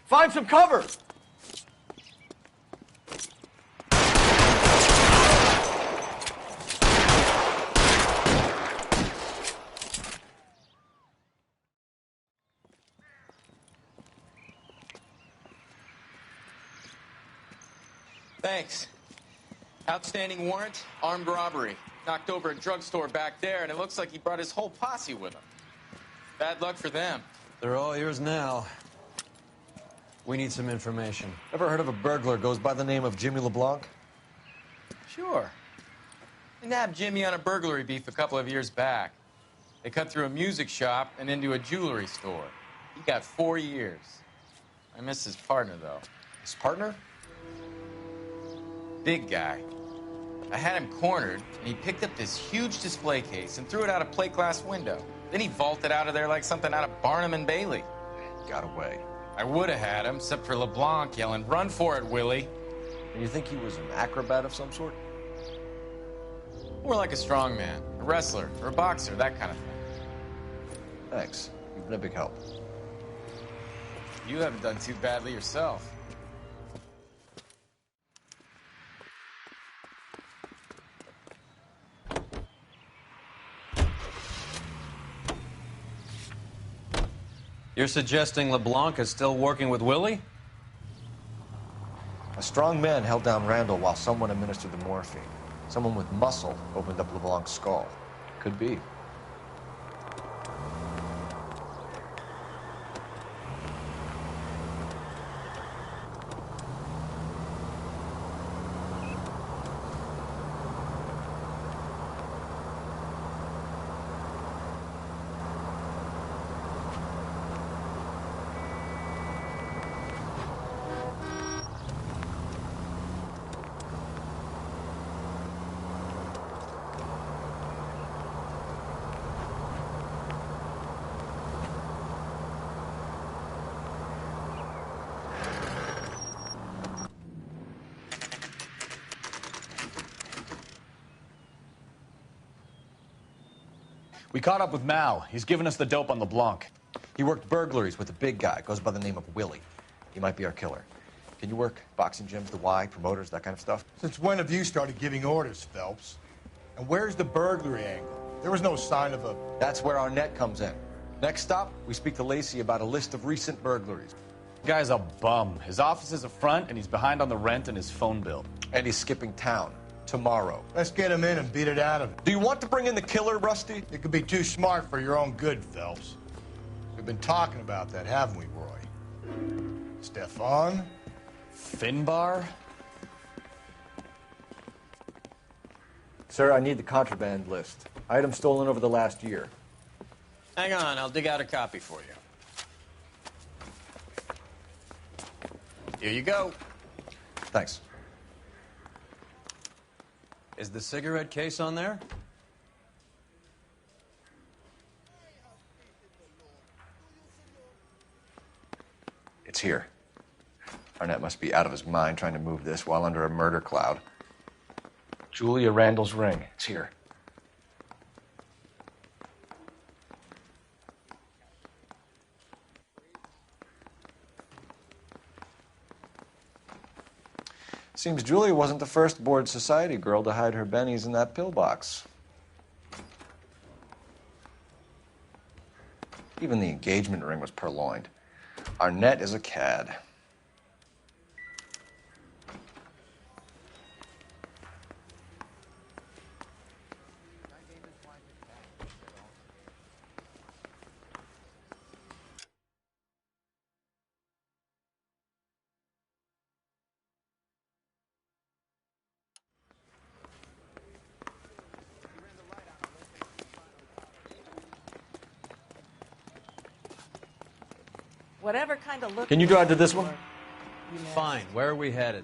Find some cover! Thanks. Outstanding warrant, armed robbery. Knocked over a drugstore back there, and it looks like he brought his whole posse with him. Bad luck for them. They're all yours now. We need some information. Ever heard of a burglar goes by the name of Jimmy LeBlanc? Sure. They nabbed Jimmy on a burglary beef a couple of years back. They cut through a music shop and into a jewelry store. He got 4 years. I miss his partner, though. His partner? Big guy. I had him cornered, and he picked up this huge display case and threw it out a plate glass window. Then he vaulted out of there like something out of Barnum and Bailey. Got away. I would have had him, except for LeBlanc yelling, "Run for it, Willie!" And you think he was an acrobat of some sort? More like a strongman, a wrestler, or a boxer, that kind of thing. Thanks. You've been a big help. You haven't done too badly yourself. You're suggesting LeBlanc is still working with Willie? A strong man held down Randall while someone administered the morphine. Someone with muscle opened up LeBlanc's skull. Could be. We caught up with Mal. He's given us the dope on LeBlanc. He worked burglaries with a big guy, goes by the name of Willie. He might be our killer. Can you work boxing gyms, the Y, promoters, that kind of stuff? Since when have you started giving orders, Phelps? And where's the burglary angle? There was no sign of a... That's where our net comes in. Next stop, we speak to Lacey about a list of recent burglaries. The guy's a bum. His office is a front, and he's behind on the rent and his phone bill. And he's skipping town tomorrow. Let's get him in and beat it out of him. Do you want to bring in the killer, Rusty? It could be too smart for your own good, Phelps. We've been talking about that, haven't we, Roy? Stefan? Finbar? Sir, I need the contraband list. Items stolen over the last year. Hang on, I'll dig out a copy for you. Here you go. Thanks. Is the cigarette case on there? It's here. Arnett must be out of his mind trying to move this while under a murder cloud. Julia Randall's ring. It's here. Seems Julia wasn't the first bored society girl to hide her bennies in that pillbox. Even the engagement ring was purloined. Arnett is a cad. Whatever kind of look. Can you drive to this one? Fine. Where are we headed?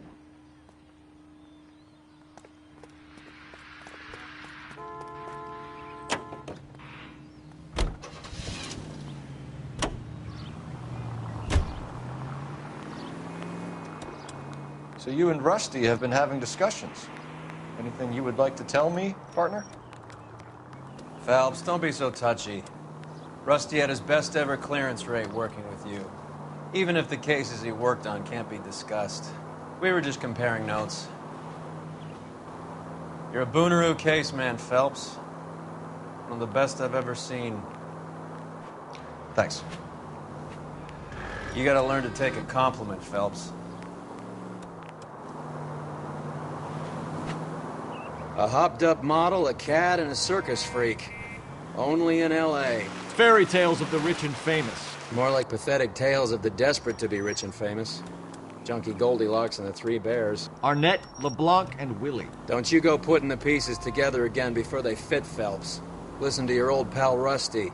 So you and Rusty have been having discussions. Anything you would like to tell me, partner? Phelps, don't be so touchy. Rusty had his best ever clearance rate working with you. Even if the cases he worked on can't be discussed. We were just comparing notes. You're a Booneroo case man, Phelps. One of the best I've ever seen. Thanks. You gotta learn to take a compliment, Phelps. A hopped-up model, a cad, and a circus freak. Only in L.A. Fairy tales of the rich and famous. More like pathetic tales of the desperate to be rich and famous. Junkie Goldilocks and the Three Bears. Arnett, LeBlanc, and Willie. Don't you go putting the pieces together again before they fit, Phelps. Listen to your old pal Rusty.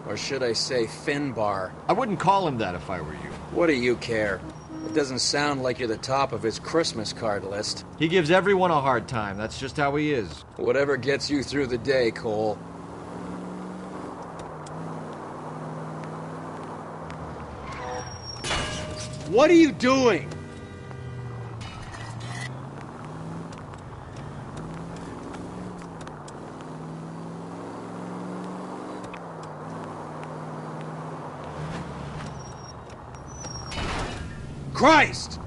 Or should I say Finbar. I wouldn't call him that if I were you. What do you care? It doesn't sound like you're the top of his Christmas card list. He gives everyone a hard time. That's just how he is. Whatever gets you through the day, Cole. What are you doing? Christ!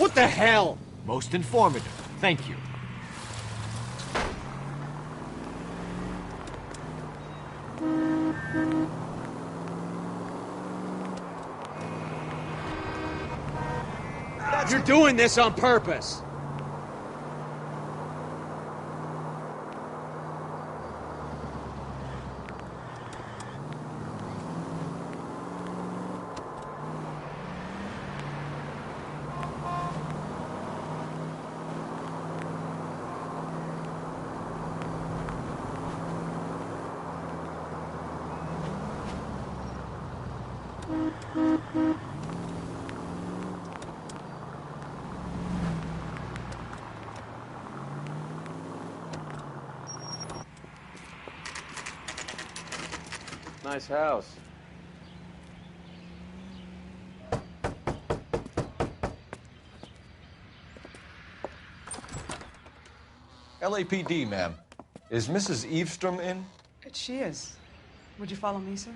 What the hell? Most informative. Thank you. You're doing this on purpose. Nice house. LAPD, ma'am. Is Mrs. Eavestrom in? She is. Would you follow me, sir?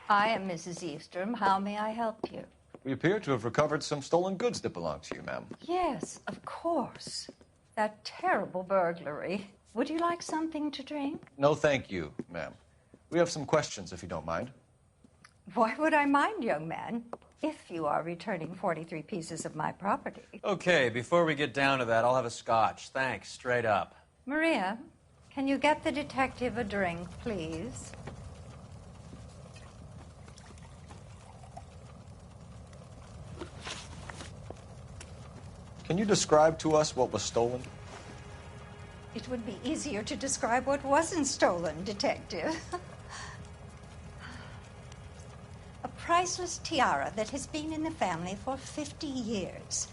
I am Mrs. Eavestrom. How may I help you? We appear to have recovered some stolen goods that belong to you, ma'am. Yes, of course. That terrible burglary. Would you like something to drink? No, thank you, ma'am. We have some questions, if you don't mind. Why would I mind, young man, if you are returning 43 pieces of my property? Okay, before we get down to that, I'll have a scotch. Thanks, straight up. Maria, can you get the detective a drink, please? Can you describe to us what was stolen? It would be easier to describe what wasn't stolen, Detective. A priceless tiara that has been in the family for 50 years.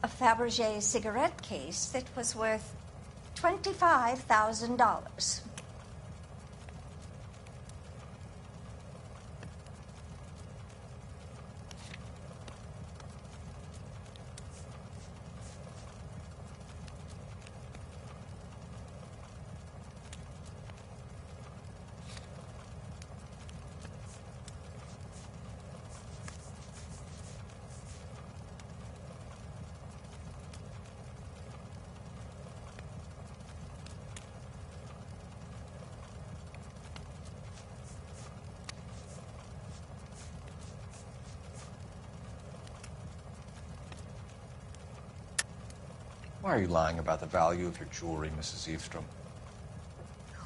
A Fabergé cigarette case that was worth $25,000. Why are you lying about the value of your jewelry, Mrs. Eavestrom?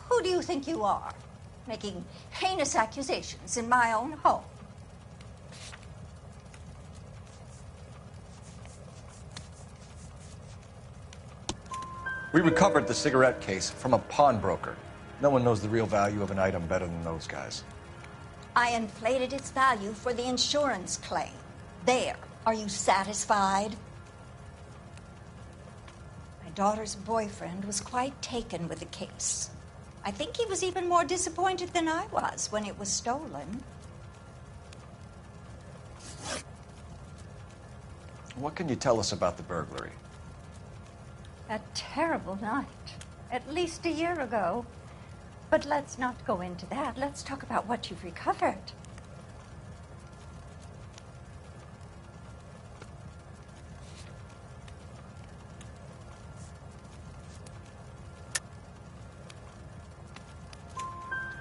Who do you think you are, making heinous accusations in my own home? We recovered the cigarette case from a pawnbroker. No one knows the real value of an item better than those guys. I inflated its value for the insurance claim. There. Are you satisfied? My daughter's boyfriend was quite taken with the case. I think he was even more disappointed than I was when it was stolen. What can you tell us about the burglary? A terrible night. At least a year ago. But let's not go into that. Let's talk about what you've recovered.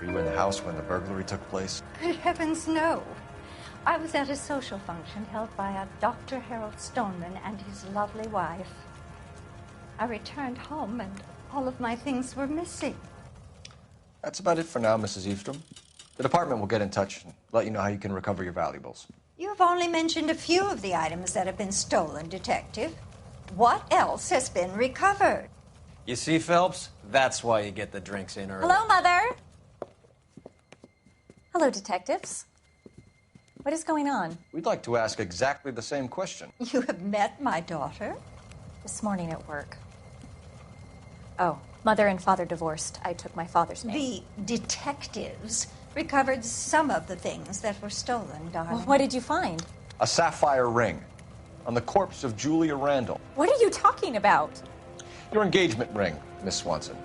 Were you in the house when the burglary took place? Good heavens, no. I was at a social function held by a Dr. Harold Stoneman and his lovely wife. I returned home and all of my things were missing. That's about it for now, Mrs. Eavestrom. The department will get in touch and let you know how you can recover your valuables. You've only mentioned a few of the items that have been stolen, Detective. What else has been recovered? You see, Phelps? That's why you get the drinks in early. Hello, Mother. Hello, detectives. What is going on? We'd like to ask exactly the same question. You have met my daughter? This morning at work. Oh, mother and father divorced. I took my father's name. The detectives recovered some of the things that were stolen, darling. Well, what did you find? A sapphire ring on the corpse of Julia Randall. What are you talking about? Your engagement ring, Miss Swanson.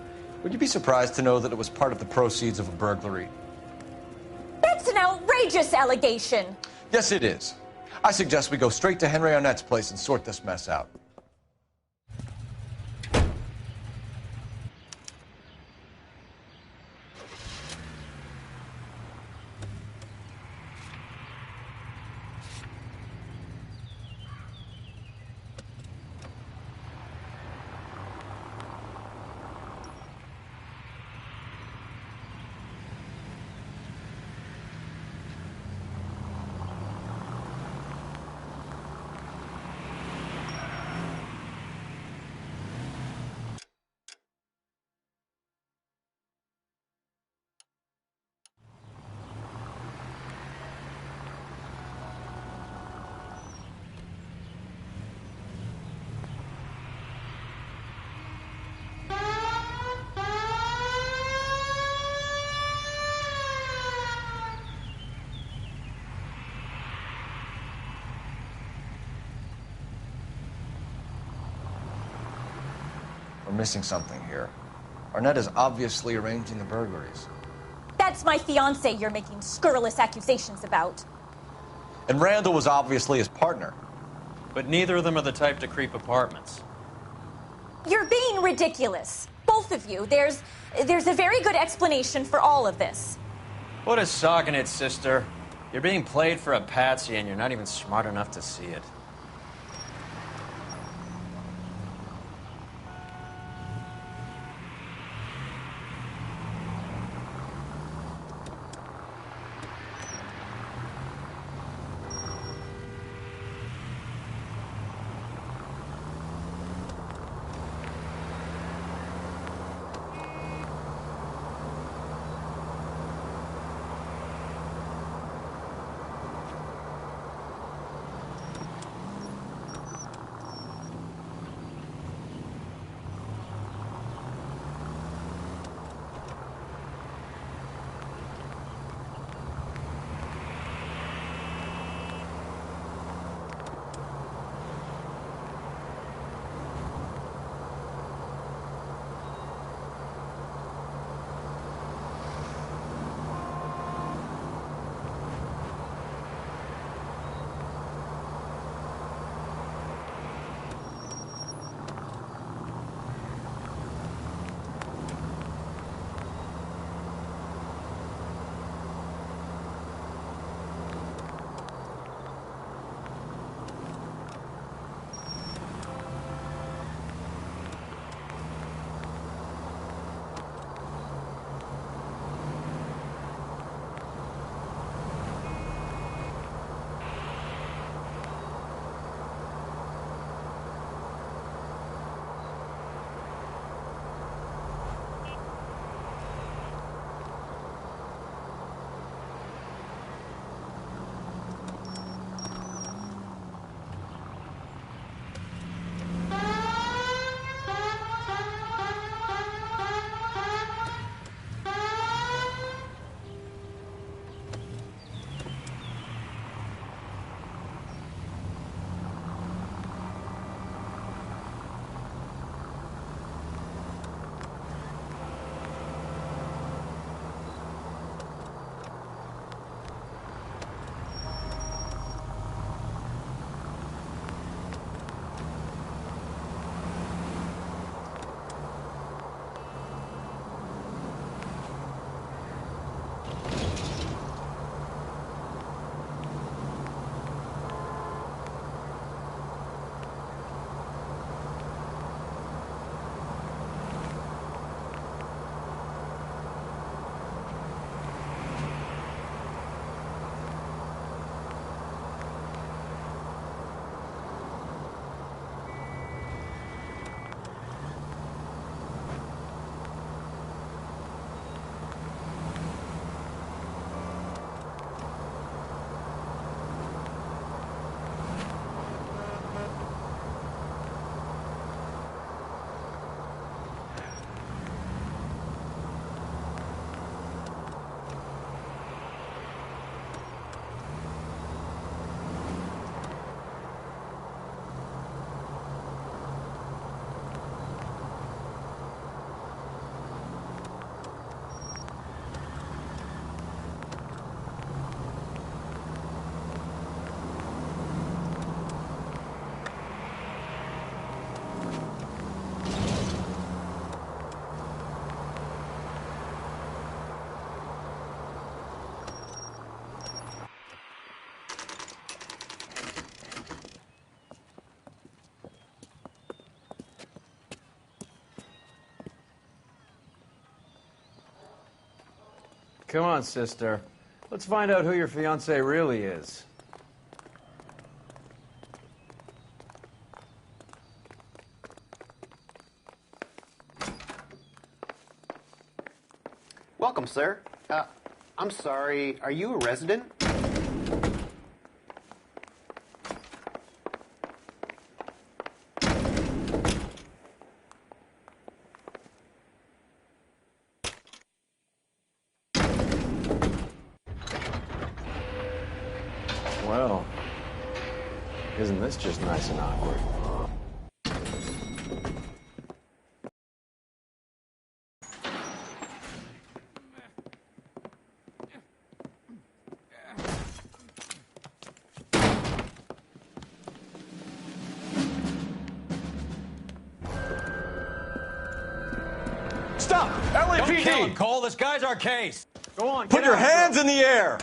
Would you be surprised to know that it was part of the proceeds of a burglary? That's an outrageous allegation. Yes, it is. I suggest we go straight to Henry Arnett's place and sort this mess out. We're missing something here. Arnett is obviously arranging the burglaries. That's my fiance you're making scurrilous accusations about. And Randall was obviously his partner. But neither of them are the type to creep apartments. You're being ridiculous. Both of you. There's a very good explanation for all of this. What a sock in it, sister. You're being played for a patsy and you're not even smart enough to see it. Come on, sister. Let's find out who your fiancé really is. Welcome, sir. I'm sorry, are you a resident? Well, isn't this just nice and awkward? Stop! Don't kill him, LAPD! Cole. This guy's our case. Go on, Put get your after hands him. in the air!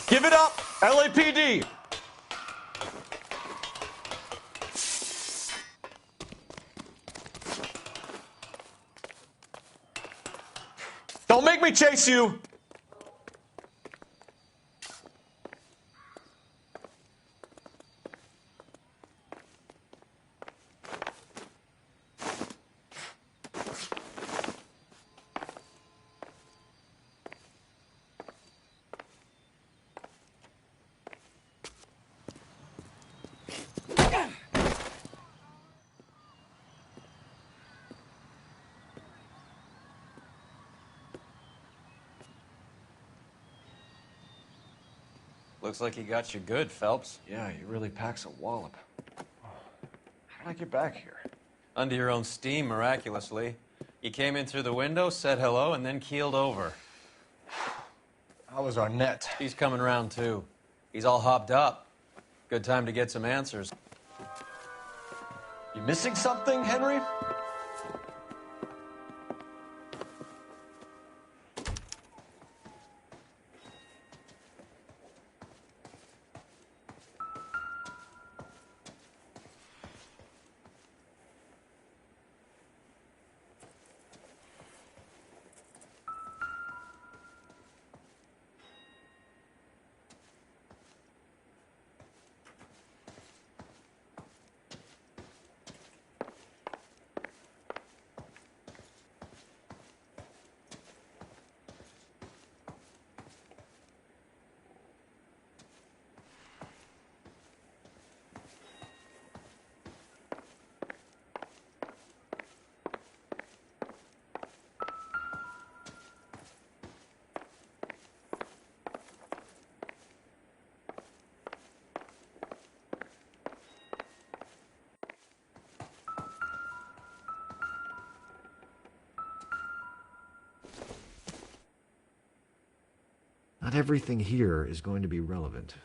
Give it up, LAPD! Don't make me chase you! Looks like he got you good, Phelps. Yeah, he really packs a wallop. How did I get back here? Under your own steam, miraculously. You came in through the window, said hello, and then keeled over. How was our net? He's coming round, too. He's all hopped up. Good time to get some answers. You missing something, Henry? Not everything here is going to be relevant.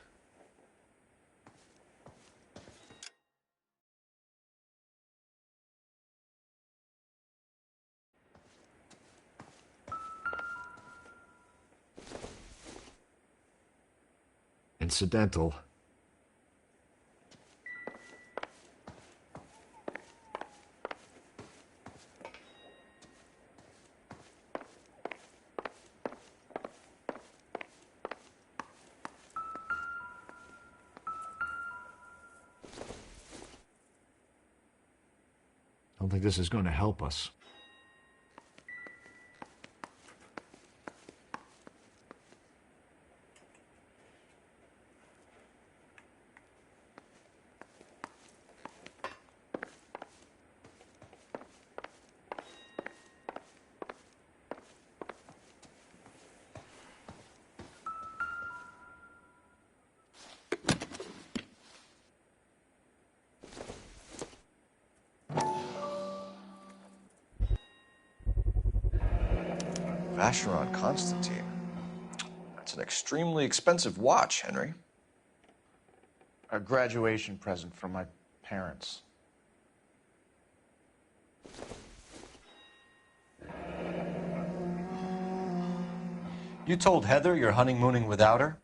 Incidental. I don't think this is going to help us. Vacheron Constantine. That's an extremely expensive watch, Henry. A graduation present from my parents. You told Heather you're honeymooning without her?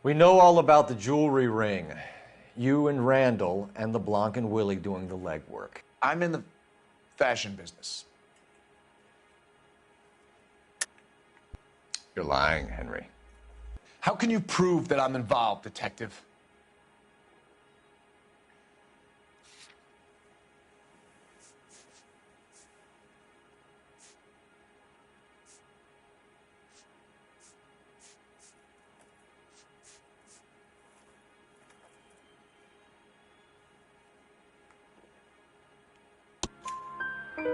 We know all about the jewelry ring. You and Randall and LeBlanc and Willie doing the legwork. I'm in the fashion business. You're lying, Henry. How can you prove that I'm involved, Detective?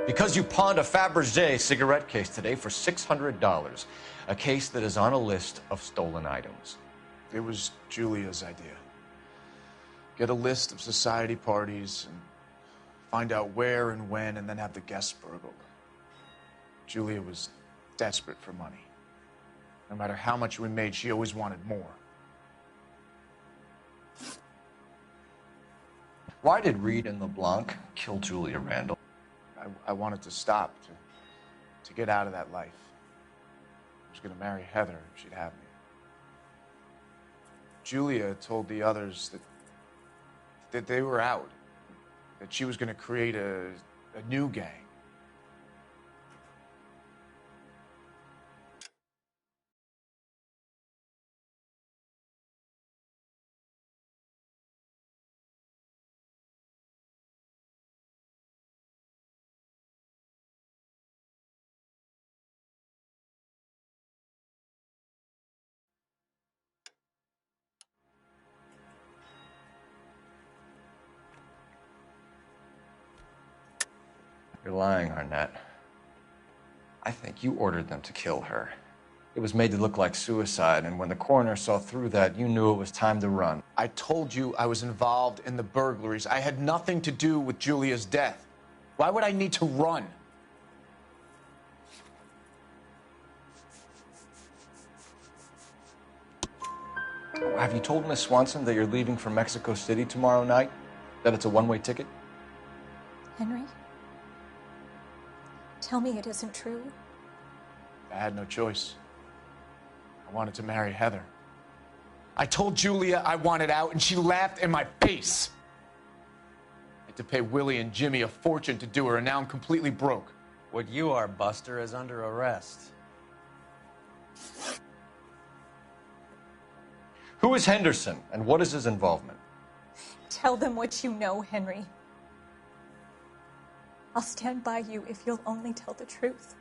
Because you pawned a Fabergé cigarette case today for $600. A case that is on a list of stolen items. It was Julia's idea. Get a list of society parties and find out where and when, and then have the guests burgled. Julia was desperate for money. No matter how much we made, she always wanted more. Why did Reed and LeBlanc kill Julia Randall? I wanted to stop, to get out of that life. I was going to marry Heather if she'd have me. Julia told the others that they were out, that she was going to create a new gang. You're lying, Arnett. I think you ordered them to kill her. It was made to look like suicide, and when the coroner saw through that, you knew it was time to run. I told you I was involved in the burglaries. I had nothing to do with Julia's death. Why would I need to run? Have you told Miss Swanson that you're leaving for Mexico City tomorrow night? That it's a one-way ticket? Henry? Tell me it isn't true. I had no choice. I wanted to marry Heather. I told Julia I wanted out, and she laughed in my face. I had to pay Willie and Jimmy a fortune to do her, and now I'm completely broke. What you are, Buster, is under arrest. Who is Henderson, and what is his involvement? Tell them what you know, Henry. I'll stand by you if you'll only tell the truth.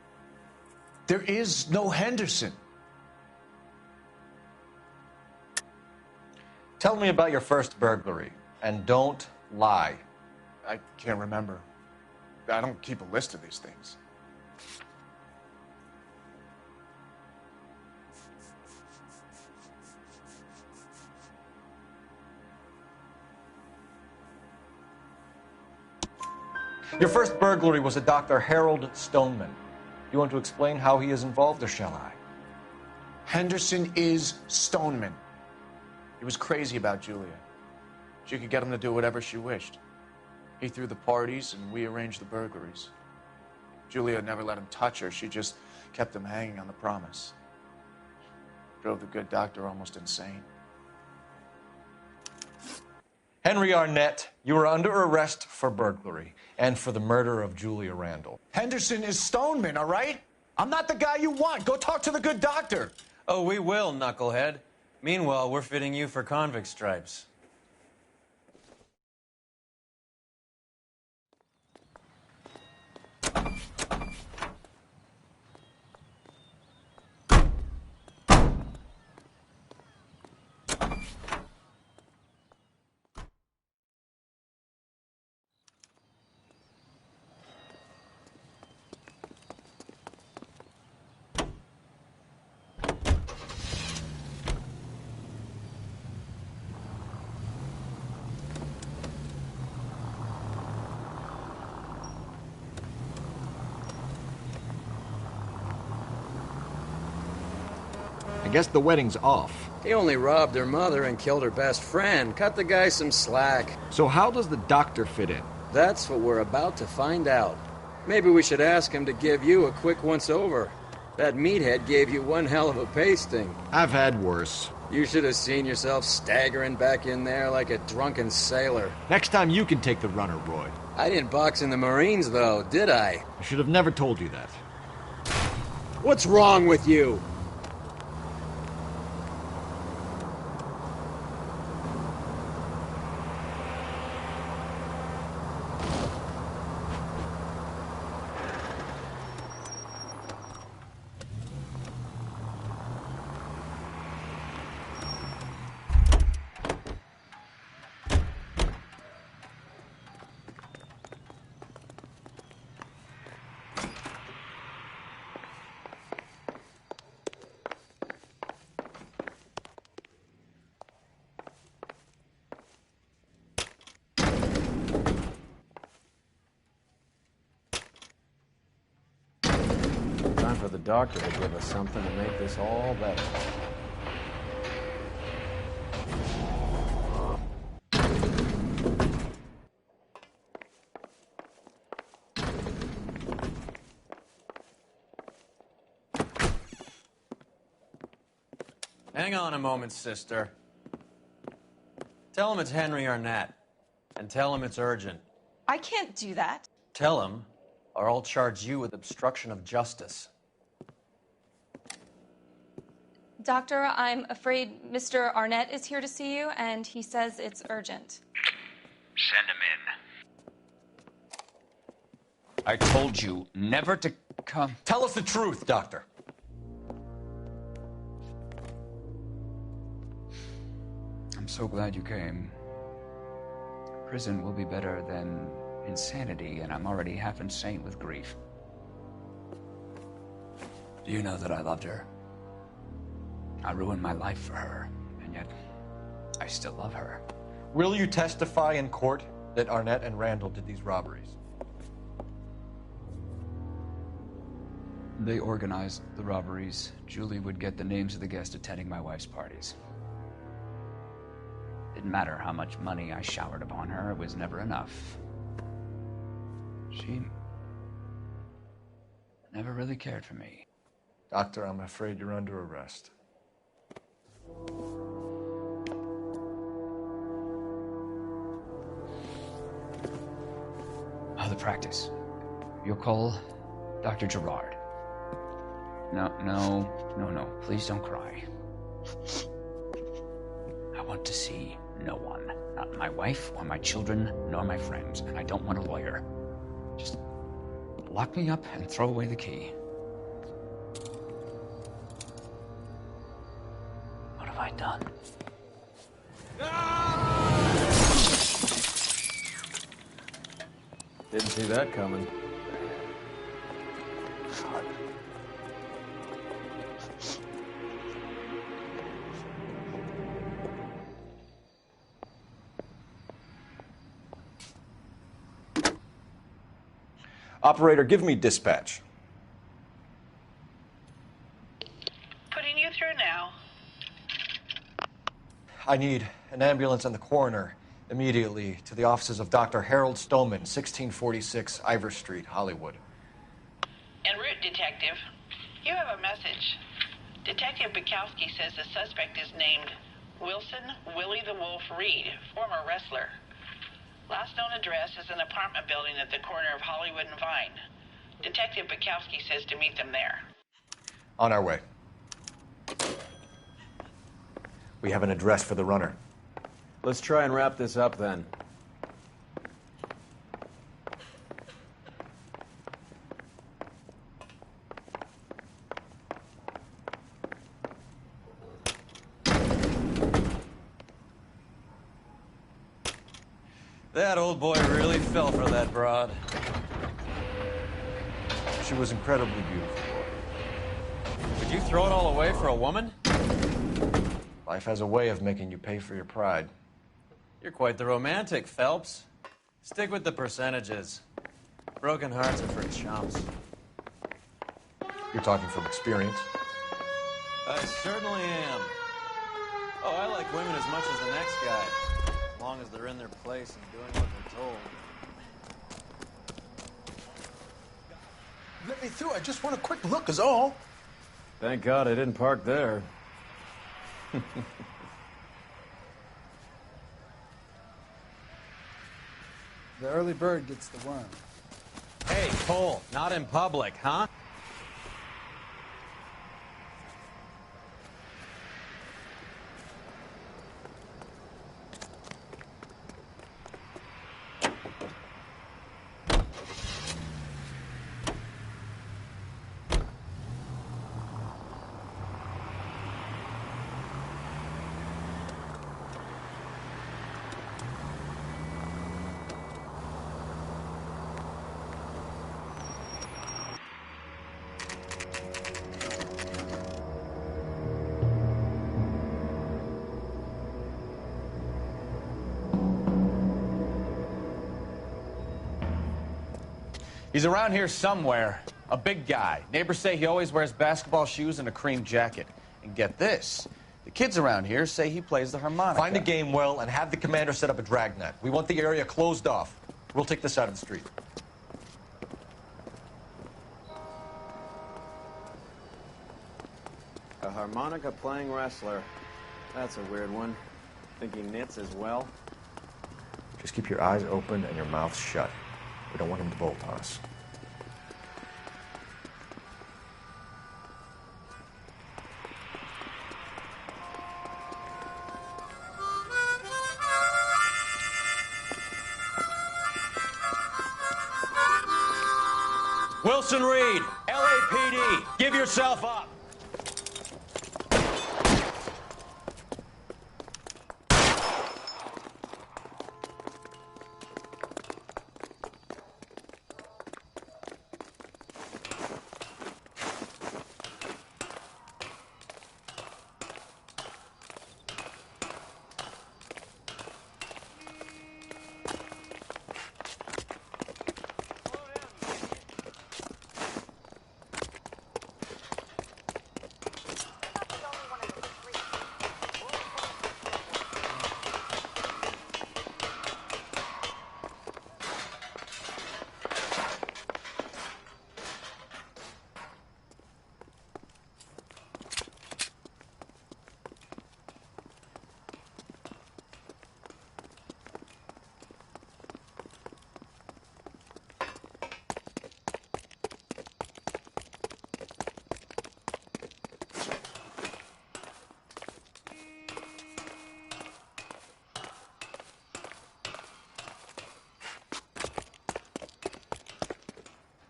There is no Henderson. Tell me about your first burglary, and don't lie. I can't remember. I don't keep a list of these things. Your first burglary was a Dr. Harold Stoneman. You want to explain how he is involved, or shall I? Henderson is Stoneman. He was crazy about Julia. She could get him to do whatever she wished. He threw the parties, and we arranged the burglaries. Julia never let him touch her. She just kept him hanging on the promise. Drove the good doctor almost insane. Henry Arnett, you are under arrest for burglary and for the murder of Julia Randall. Henderson is Stoneman, all right? I'm not the guy you want. Go talk to the good doctor. Oh, we will, knucklehead. Meanwhile, we're fitting you for convict stripes. I guess the wedding's off. He only robbed her mother and killed her best friend. Cut the guy some slack. So how does the doctor fit in? That's what we're about to find out. Maybe we should ask him to give you a quick once-over. That meathead gave you one hell of a pasting. I've had worse. You should have seen yourself staggering back in there like a drunken sailor. Next time you can take the runner, Roy. I didn't box in the Marines, though, did I? I should have never told you that. What's wrong with you? for the doctor to give us something to make this all better. Hang on a moment, sister. Tell him it's Henry Arnett. And tell him it's urgent. I can't do that. Tell him, or I'll charge you with obstruction of justice. Doctor, I'm afraid Mr. Arnett is here to see you, and he says it's urgent. Send him in. I told you never to come. Tell us the truth, Doctor. I'm so glad you came. Prison will be better than insanity, and I'm already half insane with grief. Do you know that I loved her? I ruined my life for her, and yet I still love her. Will you testify in court that Arnett and Randall did these robberies? They organized the robberies. Julie would get the names of the guests attending my wife's parties. Didn't matter how much money I showered upon her, it was never enough. She never really cared for me. Doctor, I'm afraid you're under arrest. The practice. You'll call Dr. Gerard. No. Please don't cry. I want to see no one. Not my wife, or my children, nor my friends. And I don't want a lawyer. Just lock me up and throw away the key. What have I done? Didn't see that coming. Operator, give me dispatch. Putting you through now. I need an ambulance and the coroner immediately to the offices of Dr. Harold Stoneman, 1646 Ivor Street, Hollywood. En route, Detective. You have a message. Detective Bukowski says the suspect is named Wilson Willie the Wolf Reed, former wrestler. Last known address is an apartment building at the corner of Hollywood and Vine. Detective Bukowski says to meet them there. On our way. We have an address for the runner. Let's try and wrap this up then. That old boy really fell for that broad. She was incredibly beautiful. Would you throw it all away for a woman? Life has a way of making you pay for your pride. You're quite the romantic, Phelps. Stick with the percentages. Broken hearts are for chumps. You're talking from experience. I certainly am. Oh, I like women as much as the next guy. As long as they're in their place and doing what they're told. Let me through. I just want a quick look is all. Thank God I didn't park there. The early bird gets the worm. Hey, Cole, not in public, huh? He's around here somewhere. A big guy. Neighbors say he always wears basketball shoes and a cream jacket. And get this, the kids around here say he plays the harmonica. Find the game well and have the commander set up a dragnet. We want the area closed off. We'll take this out of the street. A harmonica-playing wrestler. That's a weird one. Think he knits as well? Just keep your eyes open and your mouth shut. We don't want him to bolt on us. Wilson Reed, LAPD, give yourself up.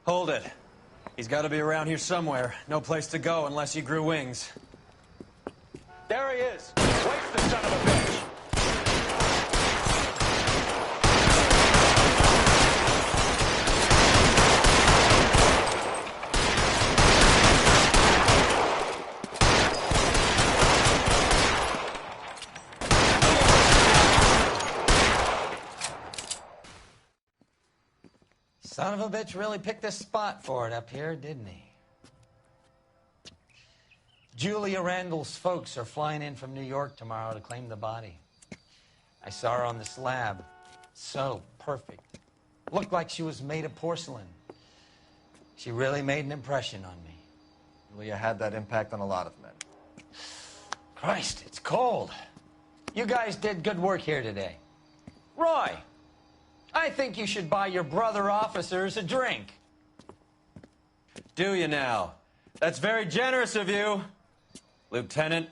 Hold it. He's got to be around here somewhere. No place to go unless he grew wings. There he is. Waste the son of a bitch. Son of a bitch really picked this spot for it up here, didn't he? Julia Randall's folks are flying in from New York tomorrow to claim the body. I saw her on the slab. So perfect. Looked like she was made of porcelain. She really made an impression on me. Julia had that impact on a lot of men. Christ, it's cold. You guys did good work here today. Roy, I think you should buy your brother officers a drink. Do you now? That's very generous of you, Lieutenant.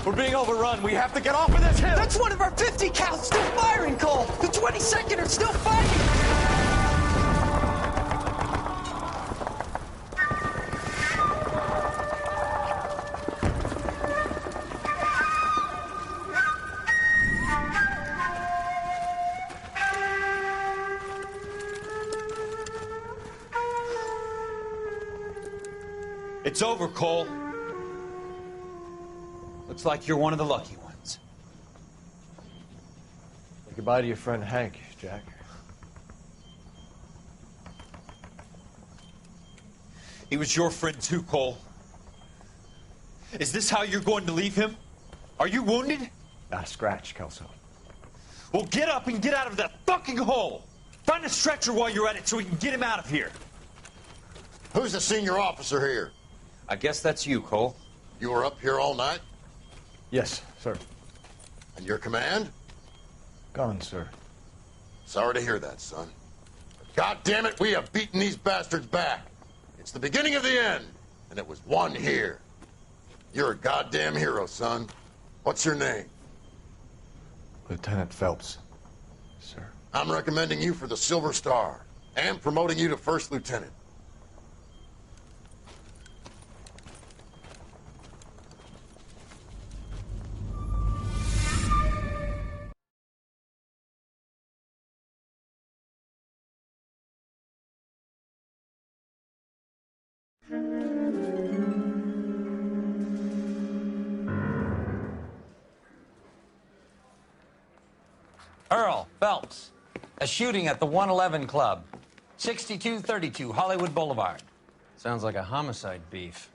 We're being overrun. We have to get off of this hill. That's one of our 50 cals still firing, Cole. The 22nd are still fighting. It's over, Cole. Looks like you're one of the lucky ones. Say goodbye to your friend Hank, Jack. He was your friend too, Cole. Is this how you're going to leave him? Are you wounded? Not a scratch, Kelso. Well, get up and get out of that fucking hole! Find a stretcher while you're at it so we can get him out of here. Who's the senior officer here? I guess that's you, Cole. You were up here all night? Yes, sir. And your command? Gone, sir. Sorry to hear that, son. But God damn it, we have beaten these bastards back. It's the beginning of the end, and it was one here. You're a goddamn hero, son. What's your name? Lieutenant Phelps, sir. I'm recommending you for the Silver Star and promoting you to first lieutenant. Earl Phelps, a shooting at the 111 Club, 6232 Hollywood Boulevard. Sounds like a homicide beef.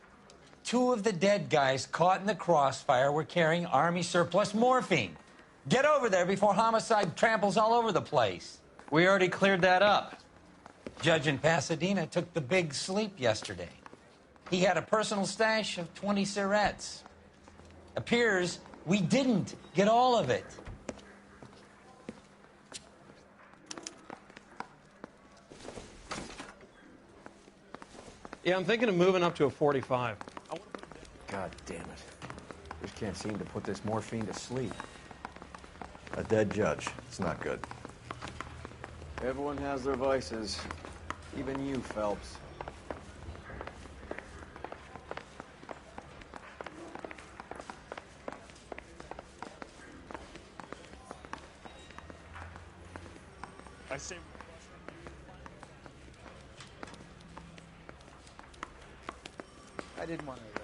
2 of the dead guys caught in the crossfire were carrying Army surplus morphine. Get over there before homicide tramples all over the place. We already cleared that up. Judge in Pasadena took the big sleep yesterday. He had a personal stash of 20 cigarettes. Appears we didn't get all of it. Yeah, I'm thinking of moving up to a 45. God damn it. Just can't seem to put this morphine to sleep. A dead judge. It's not good. Everyone has their vices. Even you, Phelps. I say. I didn't want to arrest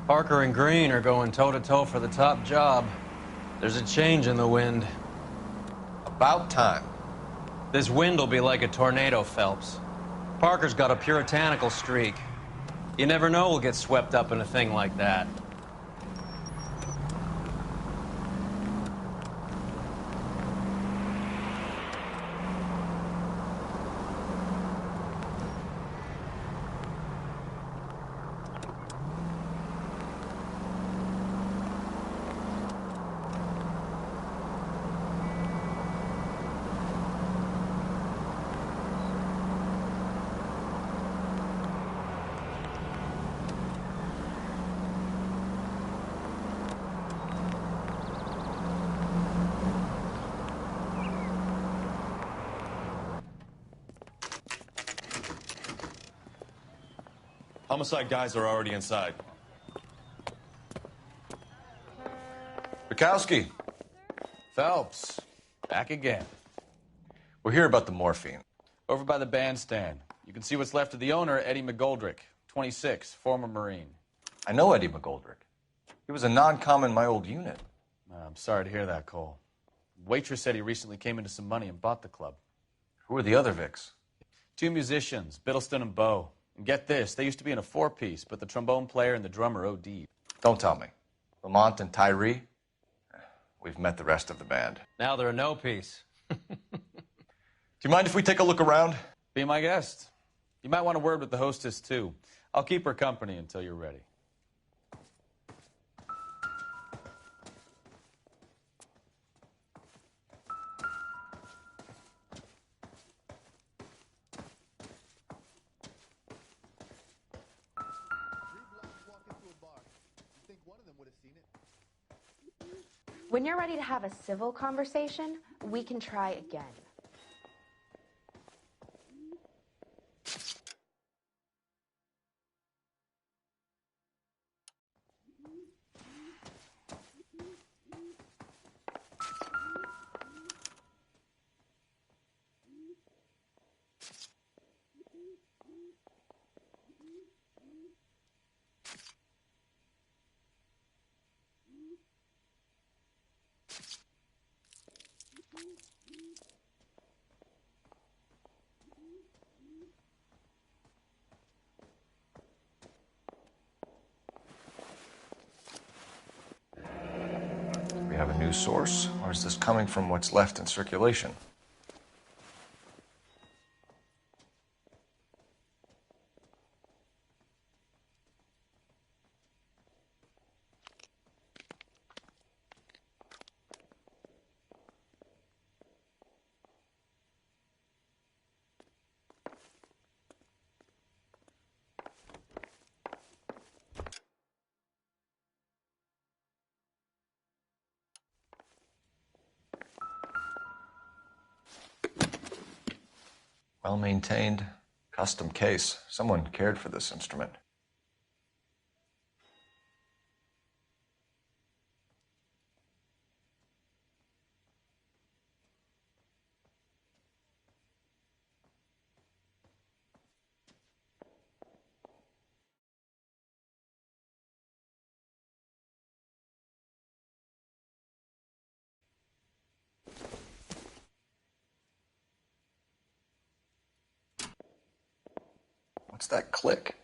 Parker and Green are going toe-to-toe for the top job. There's a change in the wind. About time. This wind will be like a tornado, Phelps. Parker's got a puritanical streak. You never know we'll get swept up in a thing like that. Homicide guys are already inside. Bukowski. Phelps, back again. We're here about the morphine. Over by the bandstand. You can see what's left of the owner, Eddie McGoldrick, 26, former Marine. I know Eddie McGoldrick. He was a non-com in my old unit. I'm sorry to hear that, Cole. Waitress said he recently came into some money and bought the club. Who are the other Vics? 2 musicians, Biddleston and Bowe. And get this, they used to be in a 4-piece, but the trombone player and the drummer OD'd. Don't tell me. Lamont and Tyree? We've met the rest of the band. Now they're a no-piece. Do you mind if we take a look around? Be my guest. You might want a word with the hostess, too. I'll keep her company until you're ready. When you're ready to have a civil conversation, we can try again. Do we have a news source, or is this coming from what's left in circulation? Well-maintained, custom case. Someone cared for this instrument. What's that click?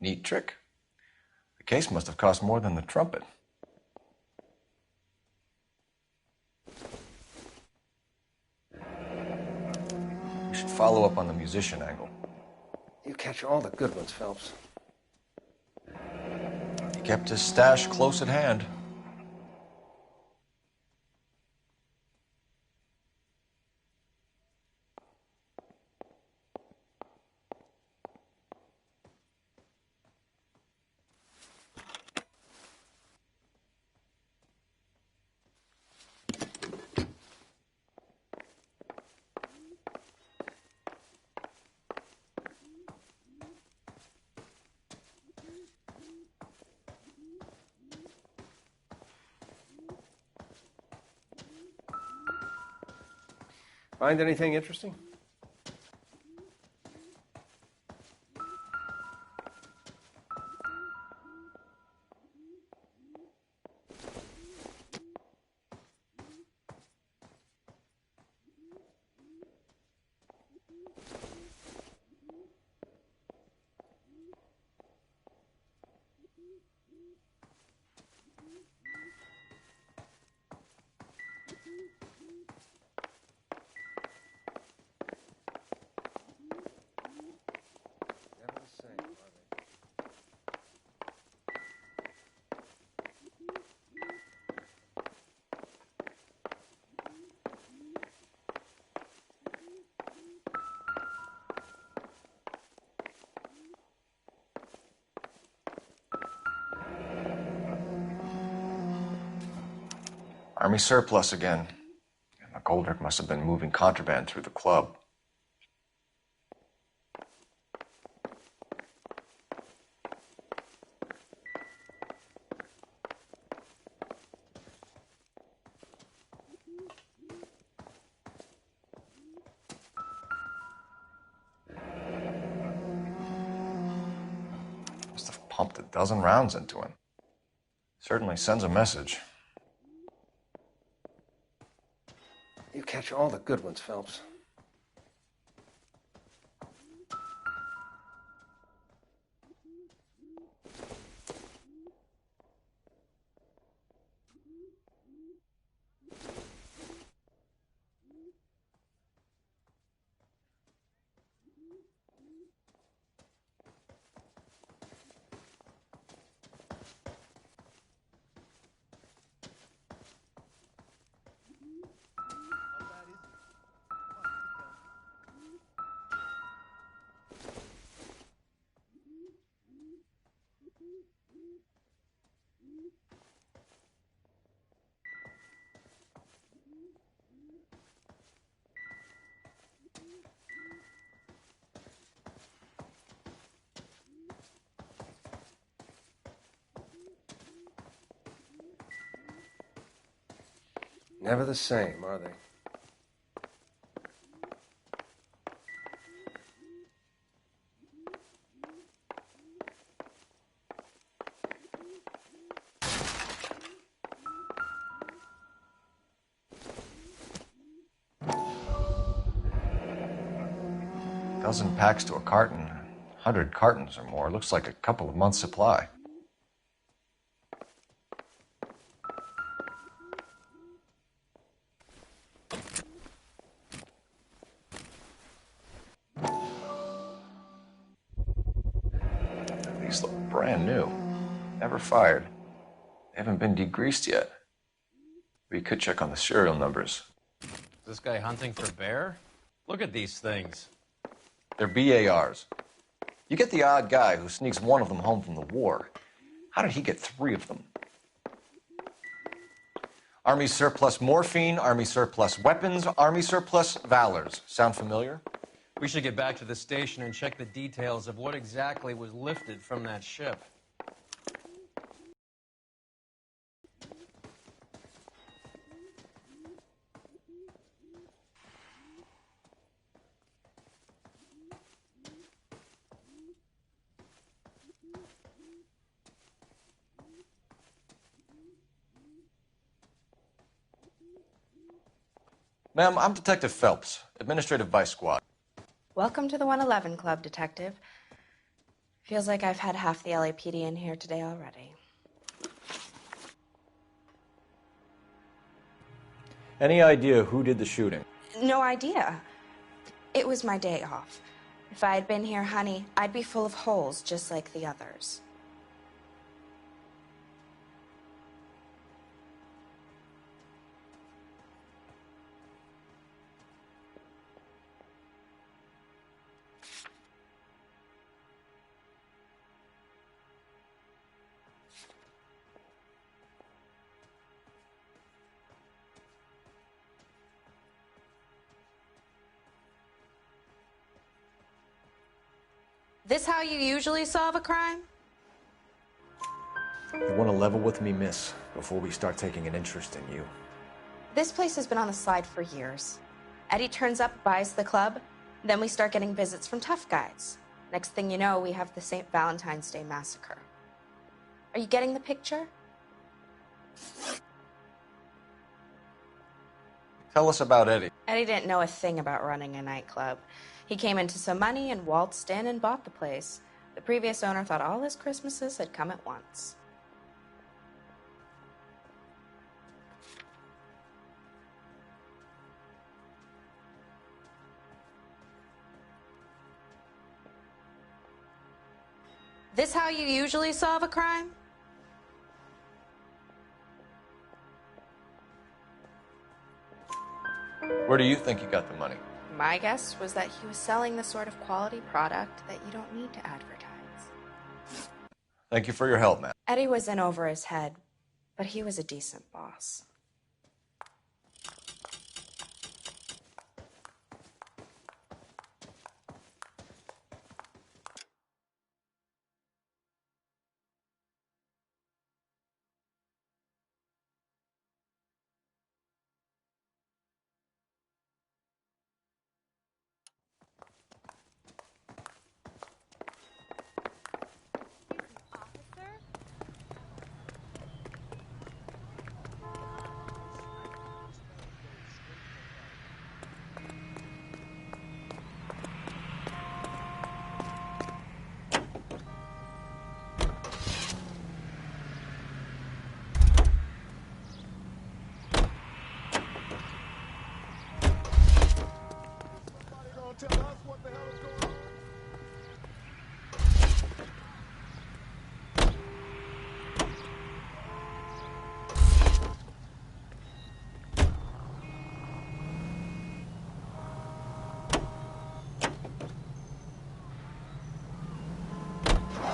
Neat trick. The case must have cost more than the trumpet. We should follow up on the musician angle. You catch all the good ones, Phelps. He kept his stash close at hand. Find anything interesting? Never the same, are they? Army surplus again. McGoldrick must have been moving contraband through the club. Must have pumped a dozen rounds into him. Certainly sends a message. You catch all the good ones, Phelps. Never the same, are they? Dozen packs to a carton. 100 cartons or more. Looks like a couple of months' supply. These look brand new. Never fired. They haven't been degreased yet. We could check on the serial numbers. Is this guy hunting for bear? Look at these things. They're BARs. You get the odd guy who sneaks one of them home from the war. How did he get 3 of them? Army surplus morphine, Army surplus weapons, Army surplus valors. Sound familiar? We should get back to the station and check the details of what exactly was lifted from that ship. Ma'am, I'm Detective Phelps, Administrative Vice Squad. Welcome to the 111 Club, Detective. Feels like I've had half the LAPD in here today already. Any idea who did the shooting? No idea. It was my day off. If I had been here, honey, I'd be full of holes just like the others. This how you usually solve a crime? You want to level with me, miss, before we start taking an interest in you. This place has been on the slide for years. Eddie turns up, buys the club, then we start getting visits from tough guys. Next thing you know, we have the St. Valentine's Day massacre. Are you getting the picture? Tell us about Eddie. Eddie didn't know a thing about running a nightclub. He came into some money and waltzed in and bought the place. The previous owner thought all his Christmases had come at once. This how you usually solve a crime? Where do you think he got the money? My guess was that he was selling the sort of quality product that you don't need to advertise. Thank you for your help, man. Eddie was in over his head, but he was a decent boss.